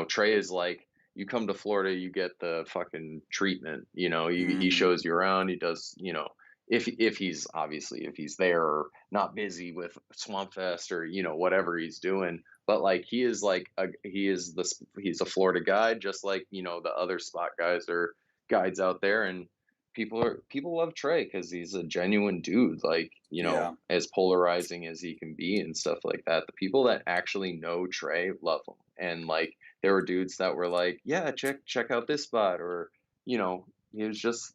Trey is like, you come to Florida, you get the fucking treatment. He hmm, shows you around. He does, if he's obviously, if he's there or not busy with Swamp Fest or whatever he's doing. But like, he is like he's a Florida guide, just like the other spot guys or guides out there. And people love Trey because he's a genuine dude, like, yeah, as polarizing as he can be and stuff like that. The people that actually know Trey love him, and like, there were dudes that were like, "Yeah, check out this spot," or he was just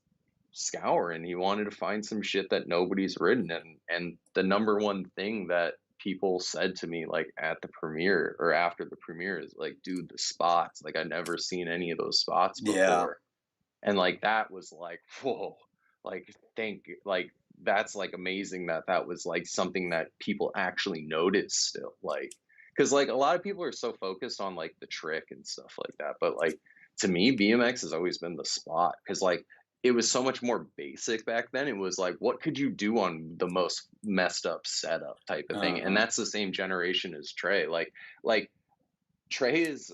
scouring. He wanted to find some shit that nobody's ridden, and the number one thing that people said to me like at the premiere or after the premiere is like, "Dude, the spots! Like, I've never seen any of those spots yeah, before." And like, that was like, whoa, like, like, that's like amazing that that was like something that people actually notice still, like, because like a lot of people are so focused on like the trick and stuff like that, but like, to me, BMX has always been the spot, because like, it was so much more basic back then. It was like, what could you do on the most messed up setup type of thing, and uh-huh. that's the same generation as Trey. Like Trey is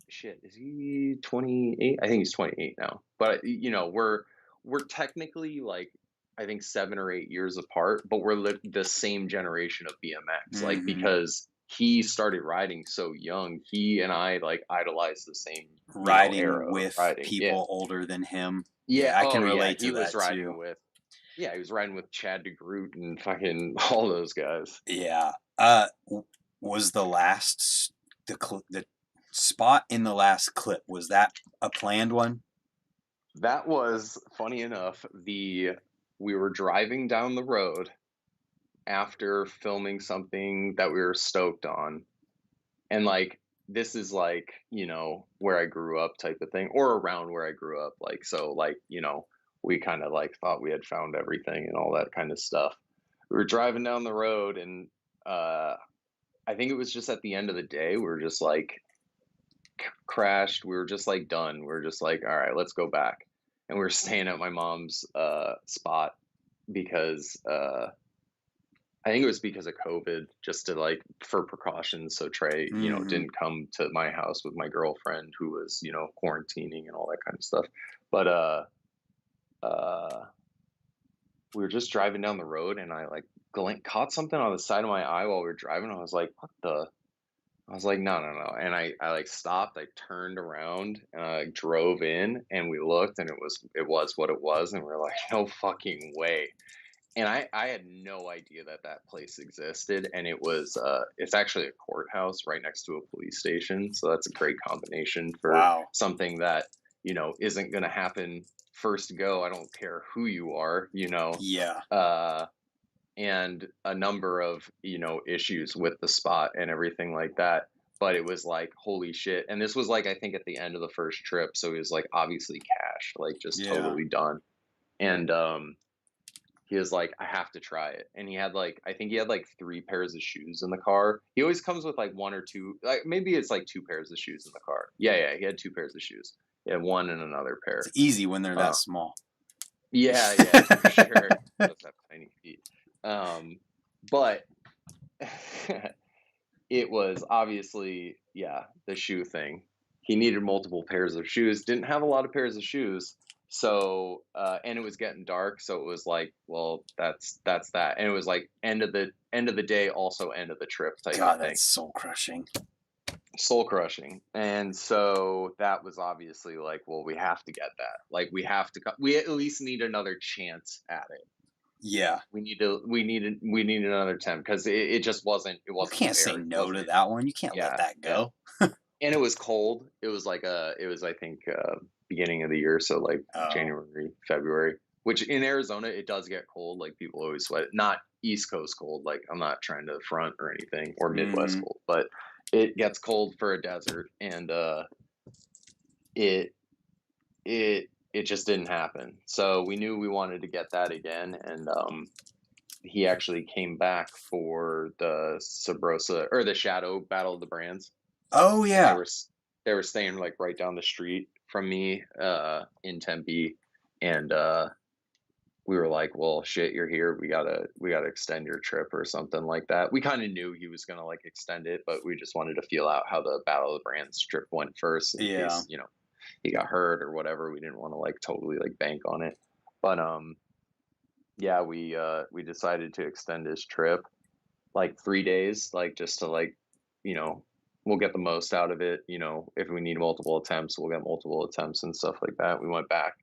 shit, is he 28? I think he's 28 now. But we're technically like, I think 7 or 8 years apart, but we're the same generation of BMX. Like, Hmm. because he started riding so young, he and I like idolized the same, Riding era of with riding. Yeah. people older than him. Yeah. Yeah, I can Oh yeah. relate to that too. He was riding with Chad DeGroot and fucking all those guys. Yeah. Was the the spot in the last clip, was that a planned one? That was funny enough. We were driving down the road after filming something that we were stoked on. And like, this is like, where I grew up type of thing, or around where I grew up. Like, so like, we kind of like thought we had found everything and all that kind of stuff. We were driving down the road, and I think it was just at the end of the day, we were just like, crashed. We were just like done. We were just like, all right, let's go back. And we were staying at my mom's spot because I think it was because of COVID, just to like for precautions. So Trey, Hmm. didn't come to my house with my girlfriend who was, quarantining and all that kind of stuff. But uh we were just driving down the road and I like caught something on the side of my eye while we were driving. I was like, what the? I was like, no, no, no. And I like stopped, I turned around and I like drove in and we looked and it was what it was. And we are like, no fucking way. And I had no idea that that place existed. And it's actually a courthouse right next to a police station. So that's a great combination for Wow. something that, isn't going to happen first go. I don't care who you are, Yeah. uh, and a number of issues with the spot and everything like that, but it was like holy shit. And this was like I think at the end of the first trip, so it was like obviously cash, like just Yeah. totally done. And he was like, I have to try it. And he had like, I think he had like 3 pairs of shoes in the car. He always comes with like one or two, like maybe it's like 2 pairs of shoes in the car. Yeah, yeah, he had 2 pairs of shoes. He had one and another It's pair. easy when they're that uh, small. yeah, yeah, for sure. Those have tiny feet. But it was obviously, yeah, the shoe thing. He needed multiple pairs of shoes, didn't have a lot of pairs of shoes. So, and it was getting dark. So it was like, well, that's that. And it was like end of the day, also end of the trip type of God, thing. that's soul crushing. Soul crushing. And so that was obviously like, well, we have to get that. Like we at least need another chance at it. Yeah. We need another attempt because it just it You wasn't can't say fair. It no to wasn't. that one. You can't let Yeah, that yeah. go. And it was cold. It was I think beginning of the year, so like Oh. January, February. Which in Arizona it does get cold. Like people always sweat. Not East Coast cold. Like I'm not trying to front or anything, or Midwest Hmm. cold, but it gets cold for a desert, and it it just didn't happen. So we knew we wanted to get that again, and he actually came back for the Sabrosa or the Shadow Battle of the Brands, Oh and yeah. they were staying like right down the street from me in Tempe, and we were like, well, shit, you're here, we gotta extend your trip or something like that. We kind of knew he was gonna like extend it, but we just wanted to feel out how the Battle of the Brands trip went first in Yeah. case he got hurt or whatever. We didn't want to like totally like bank on it, but yeah, we decided to extend his trip like 3 days, like just to like, you know, we'll get the most out of it. If we need multiple attempts, we'll get multiple attempts and stuff like that. We went back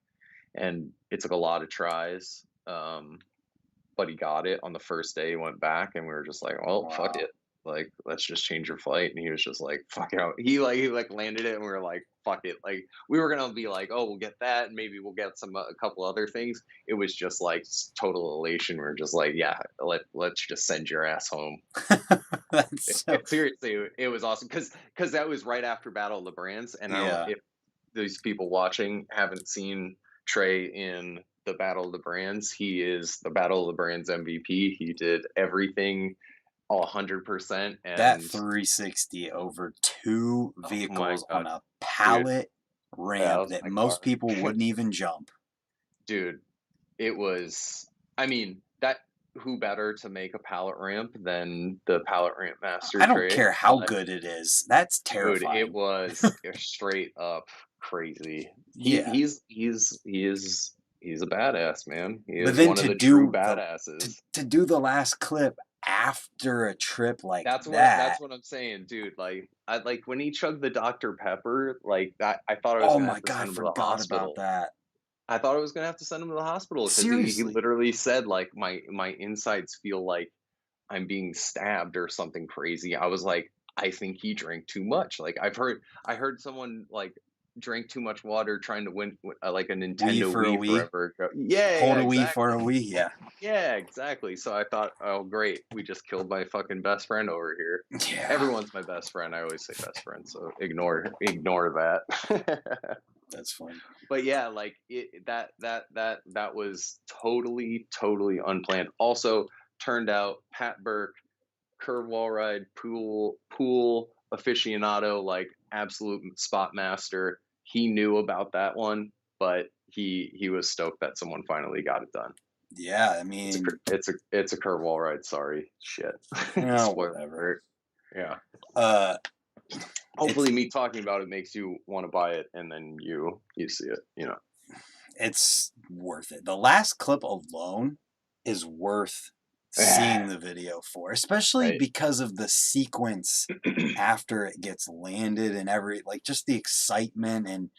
and it took a lot of tries. But he got it on the first day. He went back and we were just like, well, fuck Wow. it. Like, let's just change your flight. And he was just like, fuck it. He landed it and we were like, fuck it. Like, we were going to be like, oh, we'll get that. And maybe we'll get a couple other things. It was just like total elation. We are just like, yeah, let's just send your ass home. That's so. Seriously, it was awesome because that was right after Battle of the Brands. And I don't know Yeah. if these people watching haven't seen Trey in the Battle of the Brands. He is the Battle of the Brands MVP. He did everything 100%. That And 360 over two oh my vehicles on God, a dude, pallet that ramp was that my most car. people wouldn't even jump. Dude, it was, I mean, that who better to make a pallet ramp than the pallet ramp master I don't Trey? care how good it is. That's Dude, it terrifying. was straight up crazy. He Yeah. he's a badass, man. He But is then one of to the true do the badasses. to do the last clip after a trip like That's that. what I'm saying, dude. Like I like when he chugged the Dr. Pepper, like that I thought I was Oh gonna my have to god, I send him to the forgot about hospital. that. I thought I was gonna have to send him to the hospital because he Seriously. literally said like my insides feel like I'm being stabbed or something crazy. I was like, I think he drank too much. Like I heard someone like drank too much water trying to win like a Wee Nintendo for a Wii wee. forever ago. Yeah, Hold yeah, a wee for exactly. a wee. Yeah. Yeah, exactly. So I thought, oh great, we just killed my fucking best friend over here. Yeah. Everyone's my best friend. I always say best friend, so ignore that. That's funny. But yeah, like that was totally unplanned. Also turned out Pat Burke, curve wall ride, pool aficionado, like absolute spot master. He knew about that one, but he was stoked that someone finally got it done. Yeah, I mean, It's a curveball ride. Sorry, shit. Spoiler whatever. alert. Yeah. Uh, it's Hopefully, me talking about it makes you want to buy it, and then you see it. it's worth it. The last clip alone is worth seeing the video for, especially Right. because of the sequence after it gets landed and like just the excitement and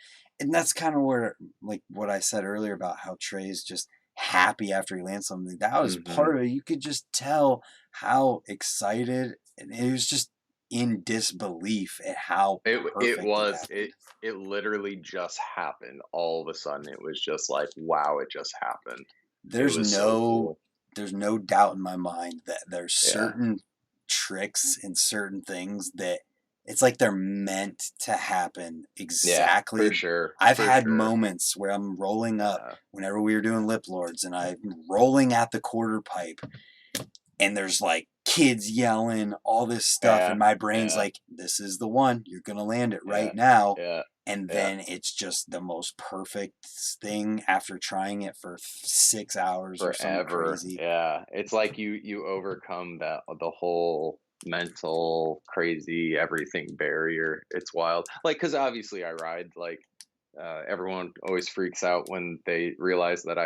that's kind of where like what I said earlier about how Trey's just happy after he lands something. That was Hmm. part of it. You could just tell how excited and it was just in disbelief at how It perfect it was happened. it literally just happened. All of a sudden, it was just like, wow, it just happened. It There's was so no cool. there's no doubt in my mind that there's Yeah. certain tricks and certain things that it's like they're meant to happen Yeah, for exactly. sure. I've For had sure. moments where I'm rolling up Yeah. whenever we were doing lip lords and I'm rolling at the quarter pipe and there's like kids yelling, all this stuff, Yeah. and my brain's Yeah. like, this is the one, you're gonna land it Yeah. right now. Yeah. And Yeah. then it's just the most perfect thing after trying it for 6 hours or something Forever. crazy. Yeah. It's like you overcome the whole mental crazy everything barrier. It's wild. Like, cuz obviously I ride like everyone always freaks out when they realize that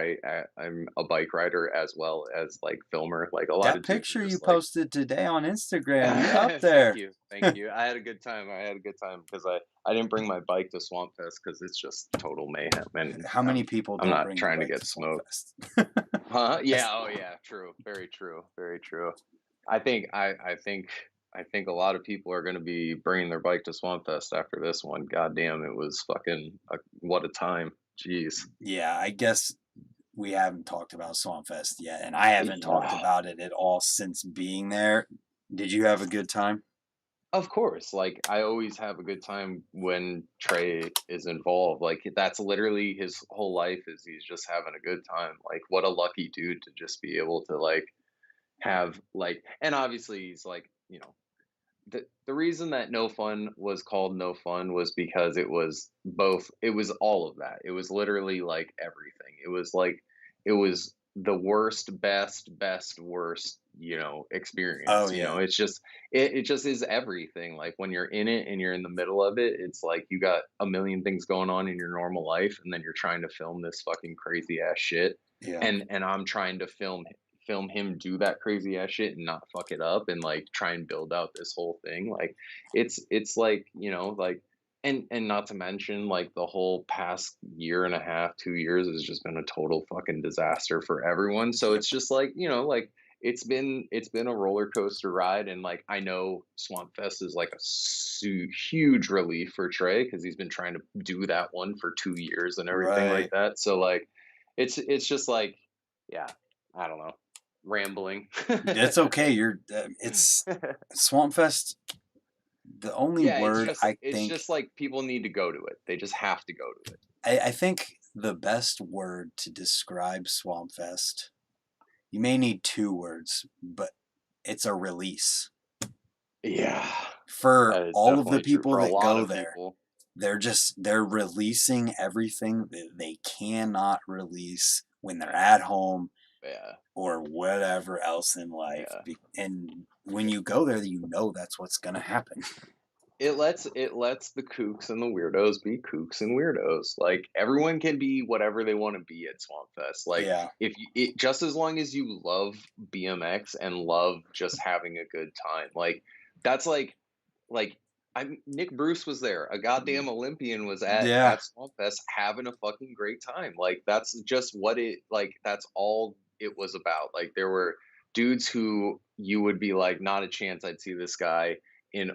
I'm a bike rider as well as like filmer. Like a lot That of dudes are picture you just like, posted today on Instagram, you're up thank there. you, thank you. I had a good time. I had a good time because I didn't bring my bike to Swamp Fest because it's just total mayhem, and How many people I'm don't not bring their trying to bike get to Swamp smoked. Fest? Huh? Yeah. That's- Oh yeah. True. Very true. Very true. I think a lot of people are going to be bringing their bike to Swamp Fest after this one. God damn, it was fucking what a time. Jeez. yeah, I guess we haven't talked about Swamp Fest yet, and I haven't talked Yeah. about it at all since being there. Did you have a good time? Of course, like I always have a good time when Trey is involved. Like that's literally his whole life is he's just having a good time. Like what a lucky dude to just be able to like have like and obviously he's like, the reason that No Fun was called No Fun was because it was all of that. It was literally like everything. It was the worst, best, worst, Oh experience. yeah, It's just it just is everything. Like when you're in it and you're in the middle of it, it's like you got a million things going on in your normal life, and then you're trying to film this fucking crazy ass shit. yeah. And I'm trying to film him do that crazy ass shit and not fuck it up and like try and build out this whole thing like it's like like and not to mention like the whole past year and a half 2 years has just been a total fucking disaster for everyone, so Yep. it's just like like it's been a roller coaster ride, and like I know Swamp Fest is like a huge relief for Trey because he's been trying to do that one for 2 years and everything like Right. that, so like it's just like yeah, I don't know, rambling. It's okay. It's Swamp Fest. The only Yeah, word I it's think just like people need to go to it. They just have to go to it. I think the best word to describe Swamp Fest. You may need two words, but it's a release Yeah, for that is all of the definitely true people for a that lot go of there. people. They're releasing everything that they cannot release when they're at home Yeah, or whatever else in life. yeah. And when you go there, you know that's what's going to happen. It lets the kooks and the weirdos be kooks and weirdos. Like everyone can be whatever they want to be at Swamp Fest. Like Yeah. if you, just as long as you love BMX and love just having a good time. Like that's like Nick Bruce was there. A goddamn Olympian was Yeah. at Swamp Fest having a fucking great time. Like that's just what it like. That's all it was about. Like there were dudes who you would be like, not a chance. I'd see this guy in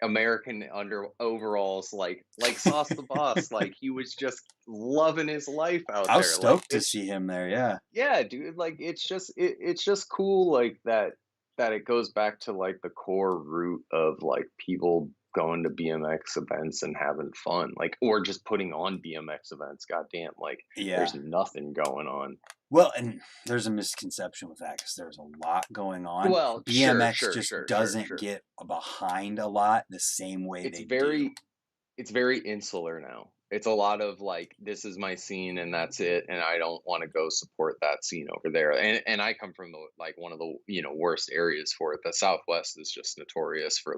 American under overalls, like Sauce the Boss. Like he was just loving his life out I was there. Like stoked to it's see him there. Yeah. yeah, dude. Like it's just cool. Like that it goes back to like the core root of like people going to BMX events and having fun, like or just putting on BMX events. Goddamn, like Yeah. there's nothing going on. Well, and there's a misconception with that because there's a lot going on. Well, sure, BMX sure, just sure, sure, doesn't sure. get behind a lot the same way It's they do. it's very insular now. It's a lot of like, this is my scene and that's it, and I don't want to go support that scene over there. And I come from the like one of the worst areas for it. The Southwest is just notorious for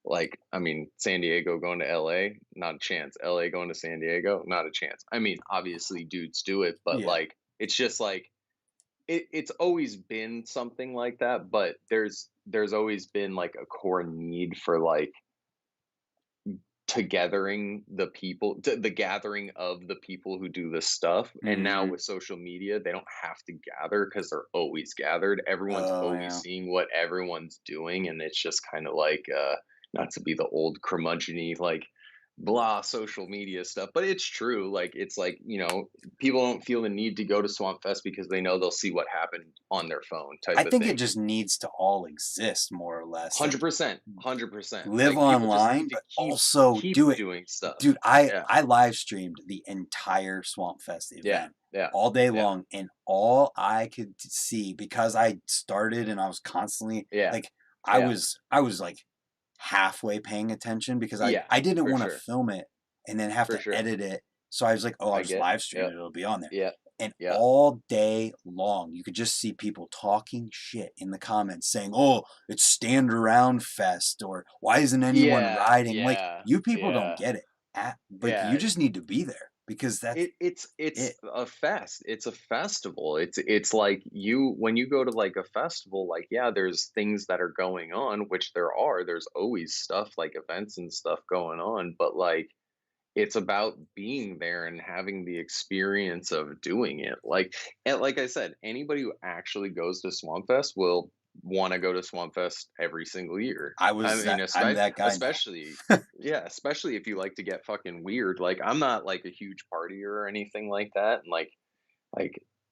like I mean San Diego going to LA, not a chance. LA going to San Diego, not a chance. I mean obviously dudes do it, but Yeah. like it's just like it's always been something like that, but there's always been like a core need for like togethering the people the gathering of the people who do this stuff. And now Hmm. with social media they don't have to gather because they're always gathered, everyone's Oh always yeah. seeing what everyone's doing, and it's just kind of like not to be the old curmudgeon like blah social media stuff, but it's true. Like it's like people don't feel the need to go to Swamp Fest because they know they'll see what happened on their phone type I of think it thing. just needs to all exist more or less. Like 100%, 100%, live like people just online, need to but keep also keep do it. doing Dude, stuff. I Yeah. I live streamed the entire Swamp Fest Yeah, event yeah, all day yeah, long, and all I could see, because I started and I was constantly yeah, like, yeah, I was like halfway paying attention because I yeah, I didn't for want to sure, film it and then have for to sure. edit it. So I was like, oh, I'll I just get, live stream yeah, it. It'll be on there. yeah, And yeah, all day long, you could just see people talking shit in the comments saying, oh, it's stand around fest, or why isn't anyone yeah, riding? Like, yeah, you people don't yeah, get it. Like, you yeah. just need to be there because that's It's it. a fest. It's a festival. It's like you when you go to like a festival, like yeah, there's things that are going on, which there are. There's always stuff like events and stuff going on, but like it's about being there and having the experience of doing it. Like and like I said, anybody who actually goes to Swamp Fest will want to go to Swamp Fest every single year. I mean, I'm that guy now. especially yeah, especially if you like to get fucking weird. Like I'm not like a huge partier or anything like that, and like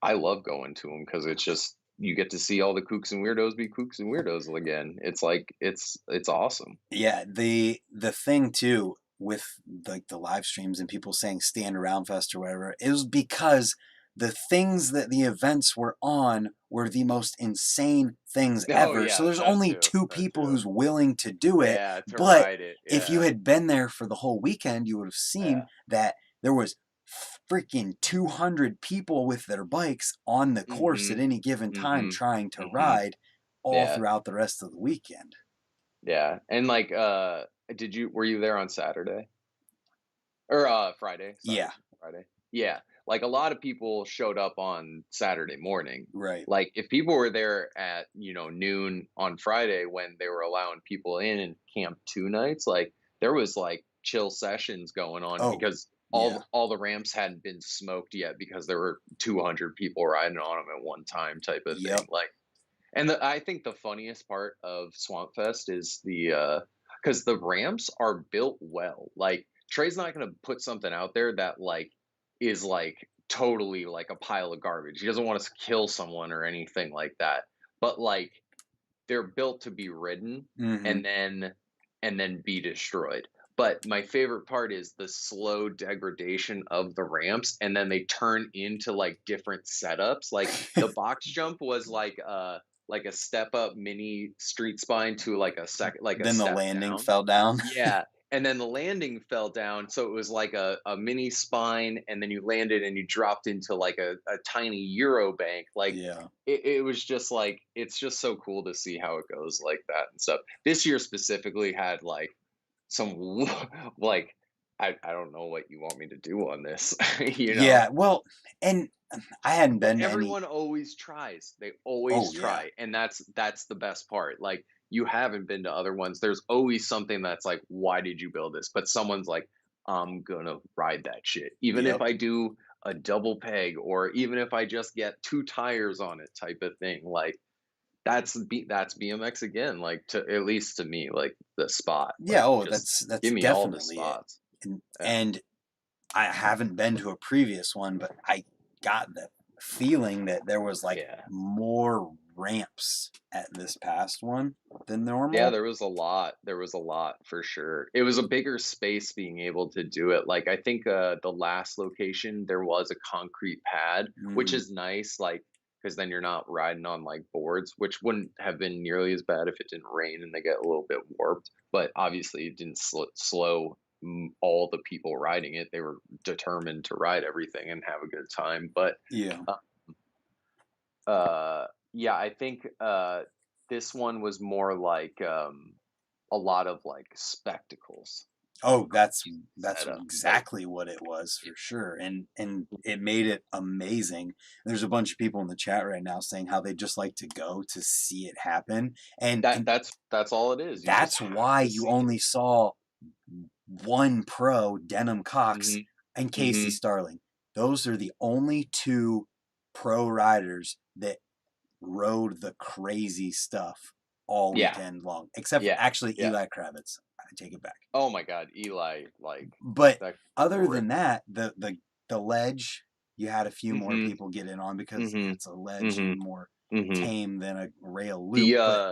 I love going to them because it's just you get to see all the kooks and weirdos be kooks and weirdos again. It's like it's awesome. Yeah, the thing too with like the live streams and people saying stand around fest or whatever, it was because the things that the events were on were the most insane things Oh ever. So yeah, there's that only too. two That people too. who's willing to do it. Yeah, to But ride it, if you yeah, had been there for the whole weekend, you would have seen yeah. that there was freaking 200 people with their bikes on the course at Mhm, any given time mhm, trying to mhm. ride all Yeah, throughout the rest of the weekend. yeah, and, like, did you were you there on Saturday? Or, Friday, sorry, Yeah, Friday. Yeah, like, a lot of people showed up on Saturday morning. right. Like, if people were there at, noon on Friday when they were allowing people in and camp 2 nights, like, there was, like, chill sessions going on Oh, because yeah. all the ramps hadn't been smoked yet because there were 200 people riding on them at one time type of thing, Yep. like and I think the funniest part of Swamp Fest is because the ramps are built well. Like Trey's not gonna put something out there that like is like totally like a pile of garbage. He doesn't want us to kill someone or anything like that. But like they're built to be ridden Mhm. and then be destroyed. But my favorite part is the slow degradation of the ramps, and then they turn into like different setups. Like the box jump was like a step up mini street spine to like a Then the step landing down. fell down. Yeah. And then the landing fell down. So it was like a mini spine, and then you landed and you dropped into like a tiny Euro bank. Like Yeah. it was just like it's just so cool to see how it goes like that and stuff. This year specifically had like some like I don't know what you want me to do on this, you know. Yeah, well, and I hadn't But been to any. everyone always tries. They always Oh, yeah. try, and that's the best part. Like you haven't been to other ones. There's always something that's like, why did you build this? But someone's like, I'm gonna ride that shit, even if Yep. I do a double peg or even if I just get two tires on it, type of thing. Like that's BMX again. Like to at least to me, like the spot. Yeah, Like oh, just that's give me all the definitely it. spots. And Yeah. and I haven't been to a previous one, but I got the feeling that there was like Yeah. more ramps at this past one than Yeah, normal. there was a lot. There was a lot for sure. It was a bigger space being able to do it. Like I think the last location there was a concrete pad, which Mhm. is nice, like because then you're not riding on like boards, which wouldn't have been nearly as bad if it didn't rain and they get a little bit warped. But obviously, it didn't slow all the people riding it. They were determined to ride everything and have a good time. But Yeah. uh, yeah, I think this one was more like a lot of like spectacles, Oh, that's setup, like exactly what it was for sure, and it made it amazing. There's a bunch of people in the chat right now saying how they just like to go to see it happen, that. and That's all it is. You just that's have why to you see it. only saw one pro, Denham Cox, Hmm. and Casey Hmm. Starling. Those are the only two pro riders that rode the crazy stuff all Yeah, weekend long, except for yeah, actually yeah. Eli Kravitz. I take it back. Oh my God, Eli, like But that could other rip. than that, the ledge, you had a few more Hmm. people get in on because Hmm. it's a ledge Hmm. and more Hmm. tame than a rail loop. The But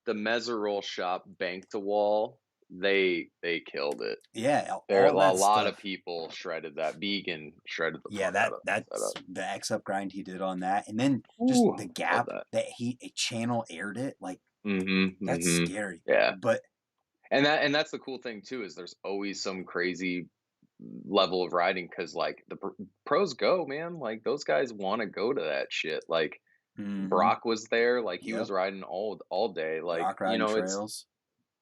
the Meserole shop bank to wall, they killed it. yeah, There a all that lot of stuff. people shredded that. Vegan shredded the Yeah, fuck out of that that's setup. the X up grind he did on that, and then just Ooh, the love gap that. that he channel aired it like Mhm, that's mhm. scary. Yeah. But And that's the cool thing too is there's always some crazy level of riding because like pros go, man. Like those guys want to go to that shit. Like mm-hmm, Brock was there, like he was yep, riding all day. Like, rock riding it's trails.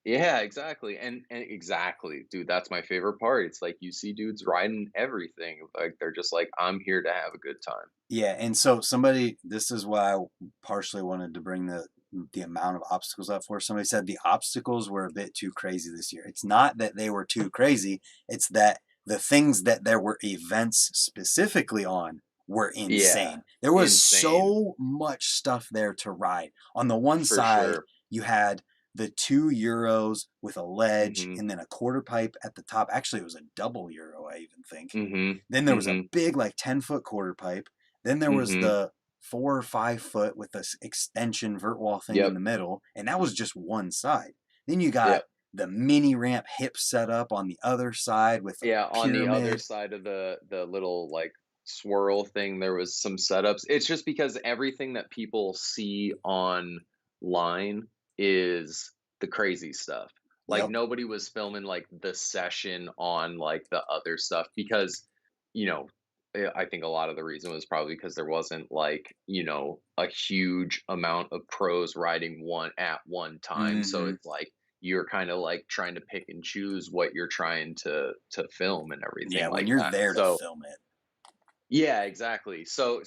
yeah, exactly. And exactly, dude, that's my favorite part. It's like you see dudes riding everything. Like they're just like, I'm here to have a good time. Yeah, and so somebody, this is why I partially wanted to bring the amount of obstacles up for. Somebody said the obstacles were a bit too crazy this year. It's not that they were too crazy, it's that the things that there were events specifically on were Yeah, insane. There was insane so much stuff there to ride. On the one for side, sure. you had the 2 Euros with a ledge Mhm. and then a quarter pipe at the top. Actually, it was a double Euro, I even think. Mhm. Then there was a Mhm. big, like 10-foot quarter pipe. Then there was Mhm. the 4 or 5 foot with this extension vert wall thing in Yep. the middle, and that was just one side. Then you got Yep. the mini ramp hip set up on the other side with a Yeah, on the other pyramid. side of the little like swirl thing, there was some setups. It's just because everything that people see online is the crazy stuff. Like Yep. nobody was filming like the session on like the other stuff because, you know, I think a lot of the reason was probably because there wasn't like, a huge amount of pros riding one at one time. So Mm-hmm. it's like you're kind of like trying to pick and choose what you're trying to film and everything Yeah, when like you're that. there to So film it. yeah, exactly. So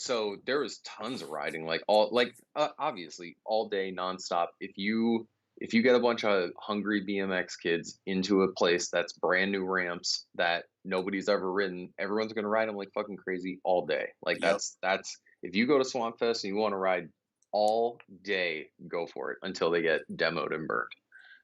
there was tons of riding, like obviously all day nonstop. If you get a bunch of hungry BMX kids into a place that's brand new ramps that nobody's ever ridden, everyone's gonna ride them like fucking crazy all day. Like Yep. that's if you go to Swamp Fest and you want to ride all day, go for it until they get demoed and burned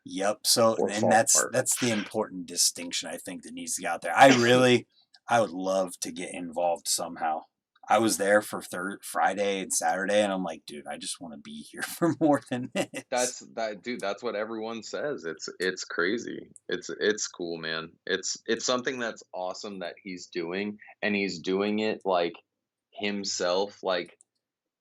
Yep. So, or and fall that's apart. that's the important distinction I think that needs to get out there. I would love to get involved somehow. I was there for Friday and Saturday, and I'm like, dude, I just want to be here for more than this. Dude, that's what everyone says. It's crazy. It's cool, man. It's something that's awesome that he's doing and he's doing it like himself like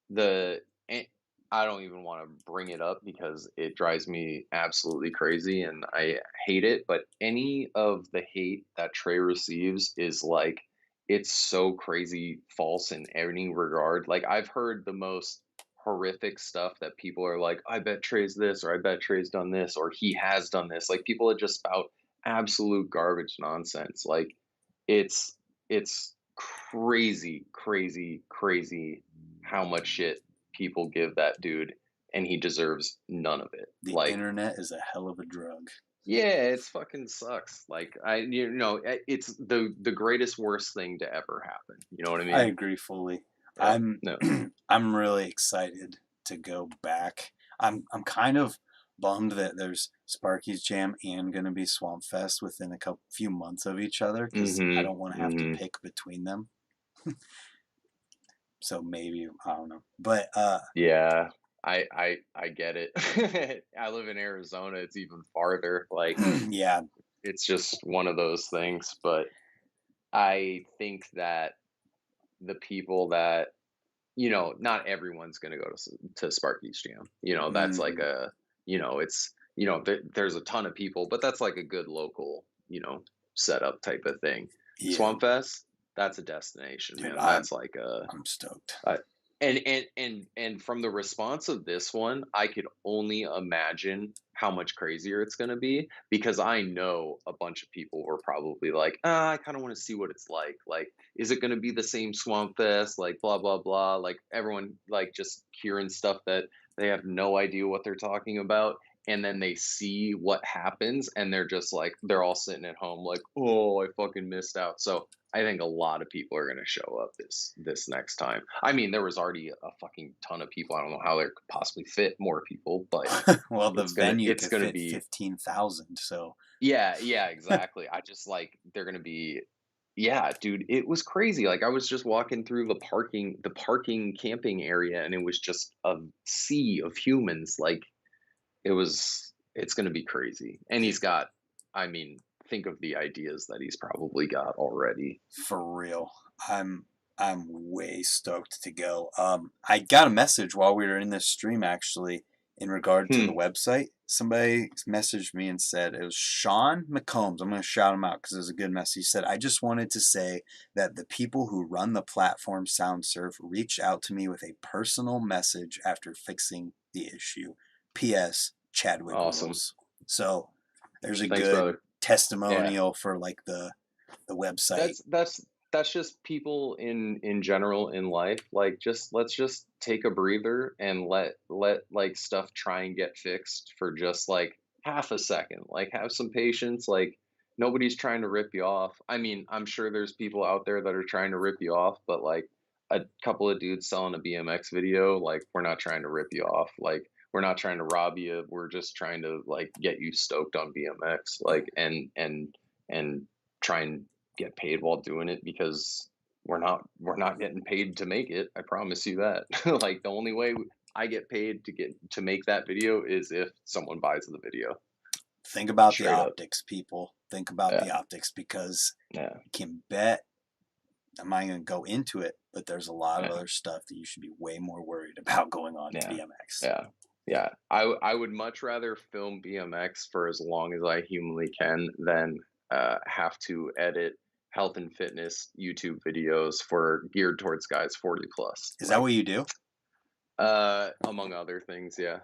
the and I don't even want to bring it up because it drives me absolutely crazy and I hate it, but any of the hate that Trey receives is like it's so crazy false in any regard. Like I've heard the most horrific stuff that people are like, I bet Trey's this or I bet Trey's done this or he has done this. Like people that just spout absolute garbage nonsense. Like it's it's crazy, crazy, crazy how much shit people give that dude, and he deserves none of it. The Like, internet is a hell of a drug. yeah, it's fucking sucks. Like, it's the greatest worst thing to ever happen. You know what I I mean? agree fully. Yeah. I'm No. I'm really excited to go back. I'm kind of bummed that there's Sparky's Jam and going to be Swamp Fest within a few months of each other because I Mhm. don't want to have to Mhm. pick between them. So maybe I don't know, but Yeah. I get it. I live in Arizona. It's even farther. Like, yeah, it's just one of those things. But I think that the people that not everyone's going to go to Sparky's Jam. That's like hmm it's there's a ton of people, but that's like a good local. setup type of thing. Yeah, Swamp Fest, that's a destination, dude, man. That's like I'm stoked. uh, and from the response of this one, I could only imagine how much crazier it's going to be, because I know a bunch of people were probably like, I kind of want to see what it's like. Like, is it going to be the same Swamp Fest? Like, blah blah blah. Like everyone like just hearing stuff that they have no idea what they're talking about, and then they see what happens, and they're just like, they're all sitting at home like, oh, I fucking missed out. So I think a lot of people are going to show up this next time. I mean, there was already a fucking ton of people. I don't know how there could possibly fit more people, but Well, the venue it's could gonna fit be 15,000, so yeah, exactly. I just like they're gonna be yeah, dude, it was crazy. Like I was just walking through the parking camping area, and it was just a sea of humans. Like it's gonna be crazy. And he's got, I mean, think of the ideas that he's probably got already. for real. I'm I'm way stoked to go. I got a message while we were in this stream actually in regard to the Hmm. website. Somebody messaged me and said it was Sean McCombs. I'm going to shout him out because it was a good message. He said, I just wanted to say that the people who run the platform SoundSurf reached out to me with a personal message after fixing the issue. P.S. Chadwick Awesome. rules. So there's a Thanks, good brother. Yeah. testimonial for like the website. That's just people in general in life. Like just let's just take a breather and let like stuff try and get fixed for just like half a second. Like have some patience. Like nobody's trying to rip you off. I mean, I'm sure there's people out there that are trying to rip you off, but like a couple of dudes selling a BMX video, like we're not trying to rip you off. Like we're not trying to rob you. We're just trying to like get you stoked on BMX. Like and try and get paid while doing it, because we're not getting paid to make it. I promise you that. Like the only way I get paid to make that video is if someone buys the video. Think about the Straight up. optics, people. Think about Yeah. the optics because Yeah. you can bet I'm not going to go into it, but there's a lot of Yeah. other stuff that you should be way more worried about going on in Yeah. BMX. Yeah. Yeah. I would much rather film BMX for as long as I humanly can than have to edit health and fitness YouTube videos for geared towards guys 40 plus. Is that Like what you do? among other things, yeah.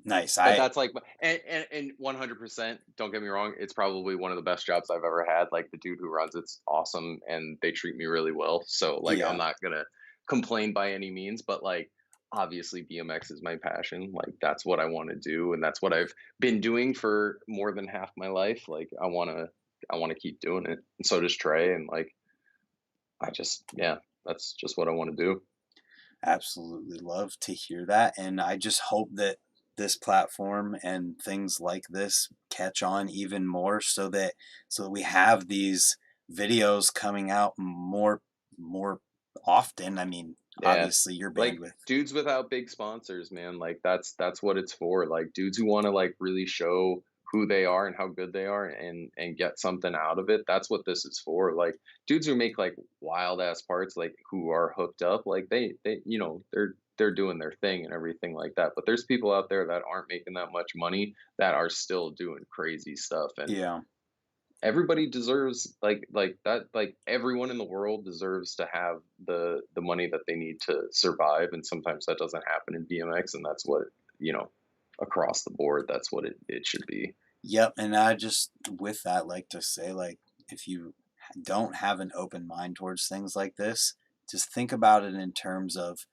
Nice. But that's like, and 100%. Don't get me wrong. It's probably one of the best jobs I've ever had. Like the dude who runs it's awesome, and they treat me really well. So like, I'm Yeah. not gonna complain by any means. But like, obviously, BMX is my passion. Like that's what I want to do, and that's what I've been doing for more than half my life. Like I wanna keep doing it, and so does Trey. And like, yeah, that's just what I want to do. Absolutely love to hear that. And I just hope that this platform and things like this catch on even more so that we have these videos coming out more often. I mean, Yeah. obviously your Like bandwidth. dudes without big sponsors, man. Like that's what it's for. Like dudes who want to like really show who they are and how good they are, and get something out of it. That's what this is for. Like dudes who make like wild ass parts, like who are hooked up, like they they're doing their thing and everything like that. But there's people out there that aren't making that much money that are still doing crazy stuff. And Yeah. everybody deserves like that, like everyone in the world deserves to have the money that they need to survive, and sometimes that doesn't happen in BMX, and that's what, you know across the board, that's what it should be. Yep, and I just with that like to say like if you don't have an open mind towards things like this, just think about it in terms of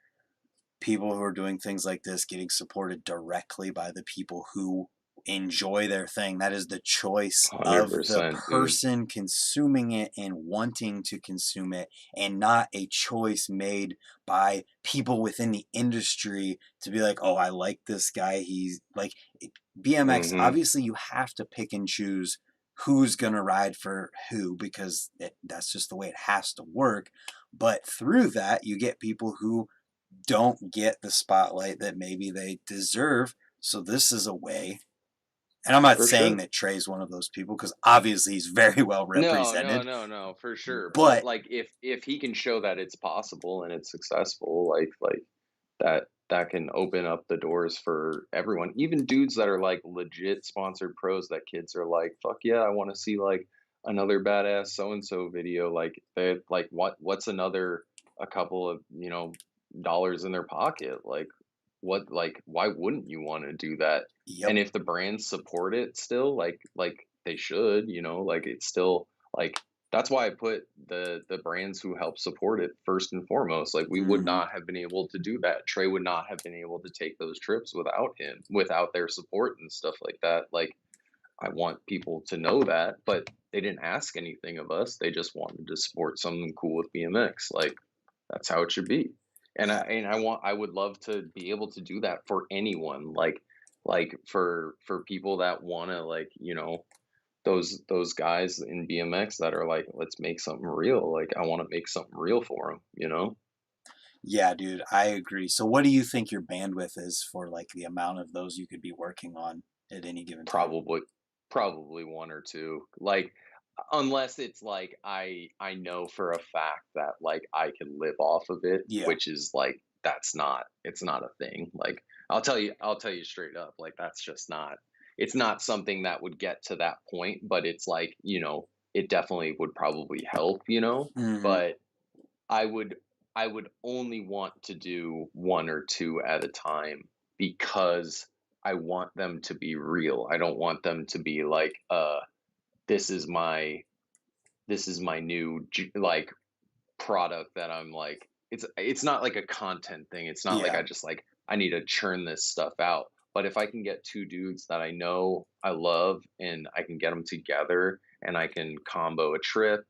people who are doing things like this getting supported directly by the people who enjoy their thing. That is the choice of the 100%, dude. person consuming it and wanting to consume it, and not a choice made by people within the industry to be like, oh, I like this guy. He's like BMX. Hmm. Obviously, you have to pick and choose who's going to ride for who because that's just the way it has to work. But through that, you get people who don't get the spotlight that maybe they deserve. So this is a way. And I'm not For saying sure. that Trey's one of those people because obviously he's very well No, no, represented. no, no, for sure. But But like if he can show that it's possible and it's successful, like that can open up the doors for everyone. Even dudes that are like legit sponsored pros that kids are like, fuck yeah, I want to see like another badass so and so video, like they like what's another a couple of, dollars in their pocket, like why wouldn't you want to do that? Yep. And if the brands support it still, like they should, like it's still like that's why I put the brands who help support it first and foremost. Like we would Hmm. not have been able to do that. Trey would not have been able to take those trips without him, without their support and stuff like that. Like I want people to know that, but they didn't ask anything of us. They just wanted to support something cool with BMX. Like that's how it should be. And Yeah. I would love to be able to do that for anyone. Like for people that want to, like, those guys in BMX that are like, let's make something real. Like I want to make something real for them. Yeah, dude, I agree. So what do you think your bandwidth is for like the amount of those you could be working on at any given time? Probably probably one or two. Like unless it's like I know for a fact that like I can live off of it, Yeah. which is like it's not a thing. Like I'll tell you straight up, like that's just not it's not something that would get to that point, but it's like, it definitely would probably help. Hmm. But I would I would only want to do one or two at a time because I want them to be real. I don't want them to be like, this is my new like product that I'm like it's not like a content thing. It's not like Yeah. I just like I need to churn this stuff out. But if I can get two dudes that I know I love and I can get them together and I can combo a trip,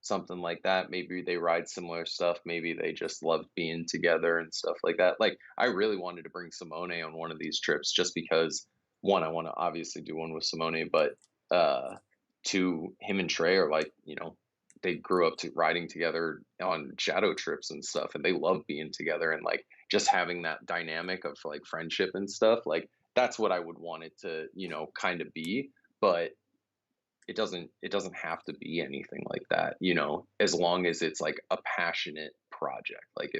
something like that. Maybe they ride similar stuff. Maybe they just love being together and stuff like that. Like I really wanted to bring Simone on one of these trips just because one, I want to obviously do one with Simone, but uh two, him and Trey are like, they grew up to riding together on shadow trips and stuff and they love being together and like just having that dynamic of like friendship and stuff. Like that's what I would want it to, kind of be. But it doesn't have to be anything like that, as long as it's like a passionate project. Like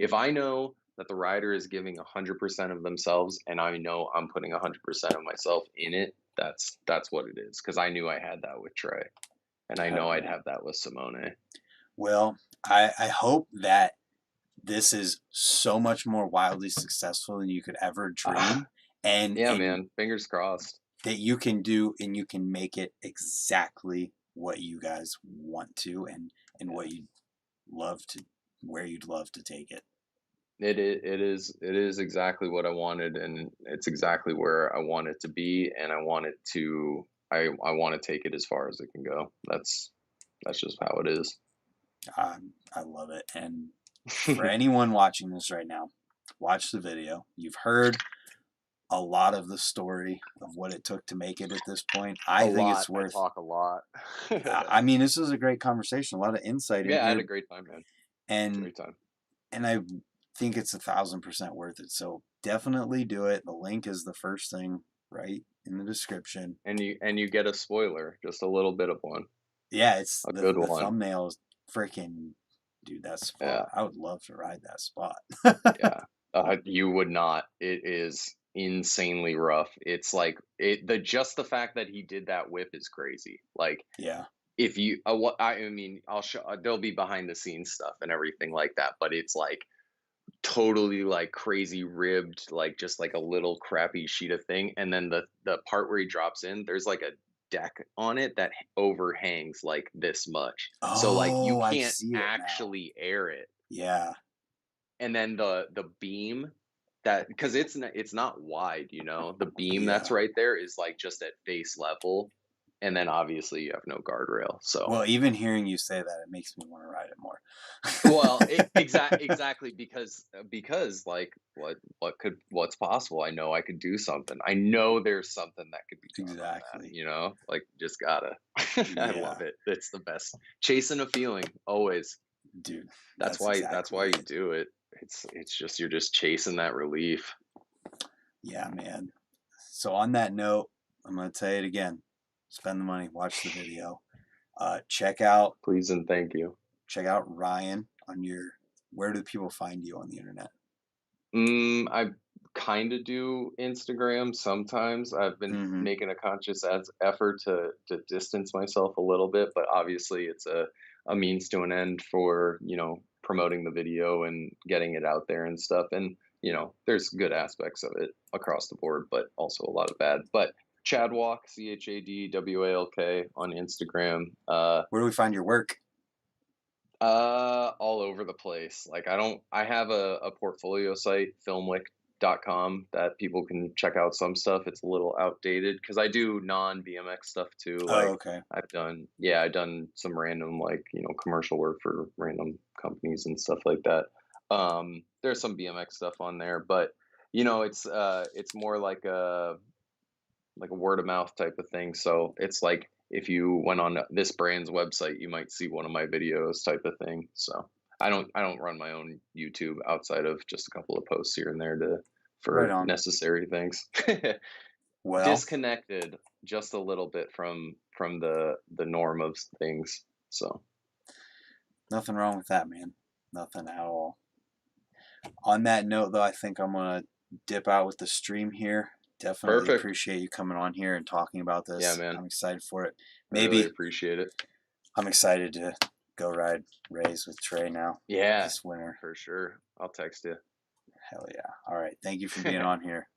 if I know that the rider is giving 100% of themselves and I know I'm putting 100% of myself in it, that's what it is, because I knew I had that with Trey and I Hell know I'd yeah. have that with Simone. Well, I hope that this is so much more wildly successful than you could ever Ah, dream, and yeah, and man, fingers crossed. that you can do and you can make it exactly what you guys want to and what you'd love to where you'd love to take it. It is exactly what I wanted, and it's exactly where I want it to be, and I want it to I want to take it as far as it can go. That's just how it is. I love it. And for anyone watching this right now, watch the video. You've heard a lot of the story of what it took to make it at this point. A I think it's lot. I worth. talk a lot. I mean, this is a great conversation, a lot of insight in Yeah, I had a here, great time, man. and Great time. I think it's 1,000% worth it. So definitely do it. The link is the first thing right in the description. And you get a spoiler, just a little bit of one, Yeah, it's a the good one. thumbnail is freaking dude. That Yeah, spot, I would love to ride that spot. yeah. You would not. It is insanely rough. It's like the just the fact that he did that whip is crazy. Like Yeah. if you what I mean, I'll show there'll be behind the scenes stuff and everything like that, but it's like totally like crazy ribbed, like just like a little crappy sheet of thing, and then the part where he drops in, there's like a deck on it that overhangs like this much, so like you Oh, I can't see it now. actually air it. Yeah. And then the beam, that because it's not wide, the beam that's Yeah. right there is like just at face level, and then obviously you have no guardrail, so. Well, even hearing you say that, it makes me want to ride it more. Well, exactly, because like what's possible? I know I could do something. I know there's something that could be done on that. Exactly. Like just gotta. I love Yeah, it. It's the best. Chasing a feeling always. dude. That's That's why. That's exactly why you it. do it. It's just you're just chasing that relief. Yeah, man. So on that note, I'm gonna tell you it again. Spend the money, watch the video. Check out Please and thank you. Ryan on your. Where do people find you on the internet? I kind of do Instagram sometimes. I've been Mm-hmm. making a conscious effort to distance myself a little bit, but obviously it's a means to an end for, promoting the video and getting it out there and stuff. And, there's good aspects of it across the board, but also a lot of bad. But Chadwalk, Chadwalk on Instagram. Where do we find your work? All over the place. Like I have a portfolio site, filmwick.com, that people can check out some stuff. It's a little outdated because I do non BMX stuff too. Oh, Like okay. I've done some random, like, commercial work for random companies and stuff like that. There's some BMX stuff on there, but it's more like a word of mouth type of thing. So it's like if you went on this brand's website, you might see one of my videos type of thing. So I don't run my own YouTube outside of just a couple of posts here and there to Right for on. necessary things. Well, Disconnected just a little bit from the norm of things. So nothing wrong with that, man. Nothing at all. On that note, though, I think I'm gonna dip out with the stream here. Definitely perfect. appreciate you coming on here and talking about Yeah, this. man. I'm excited for it. I really Maybe appreciate it. I'm excited to go ride Rays with Trey now Yeah, this winter. for sure. I'll text you. Hell yeah. All right. Thank you for being on here.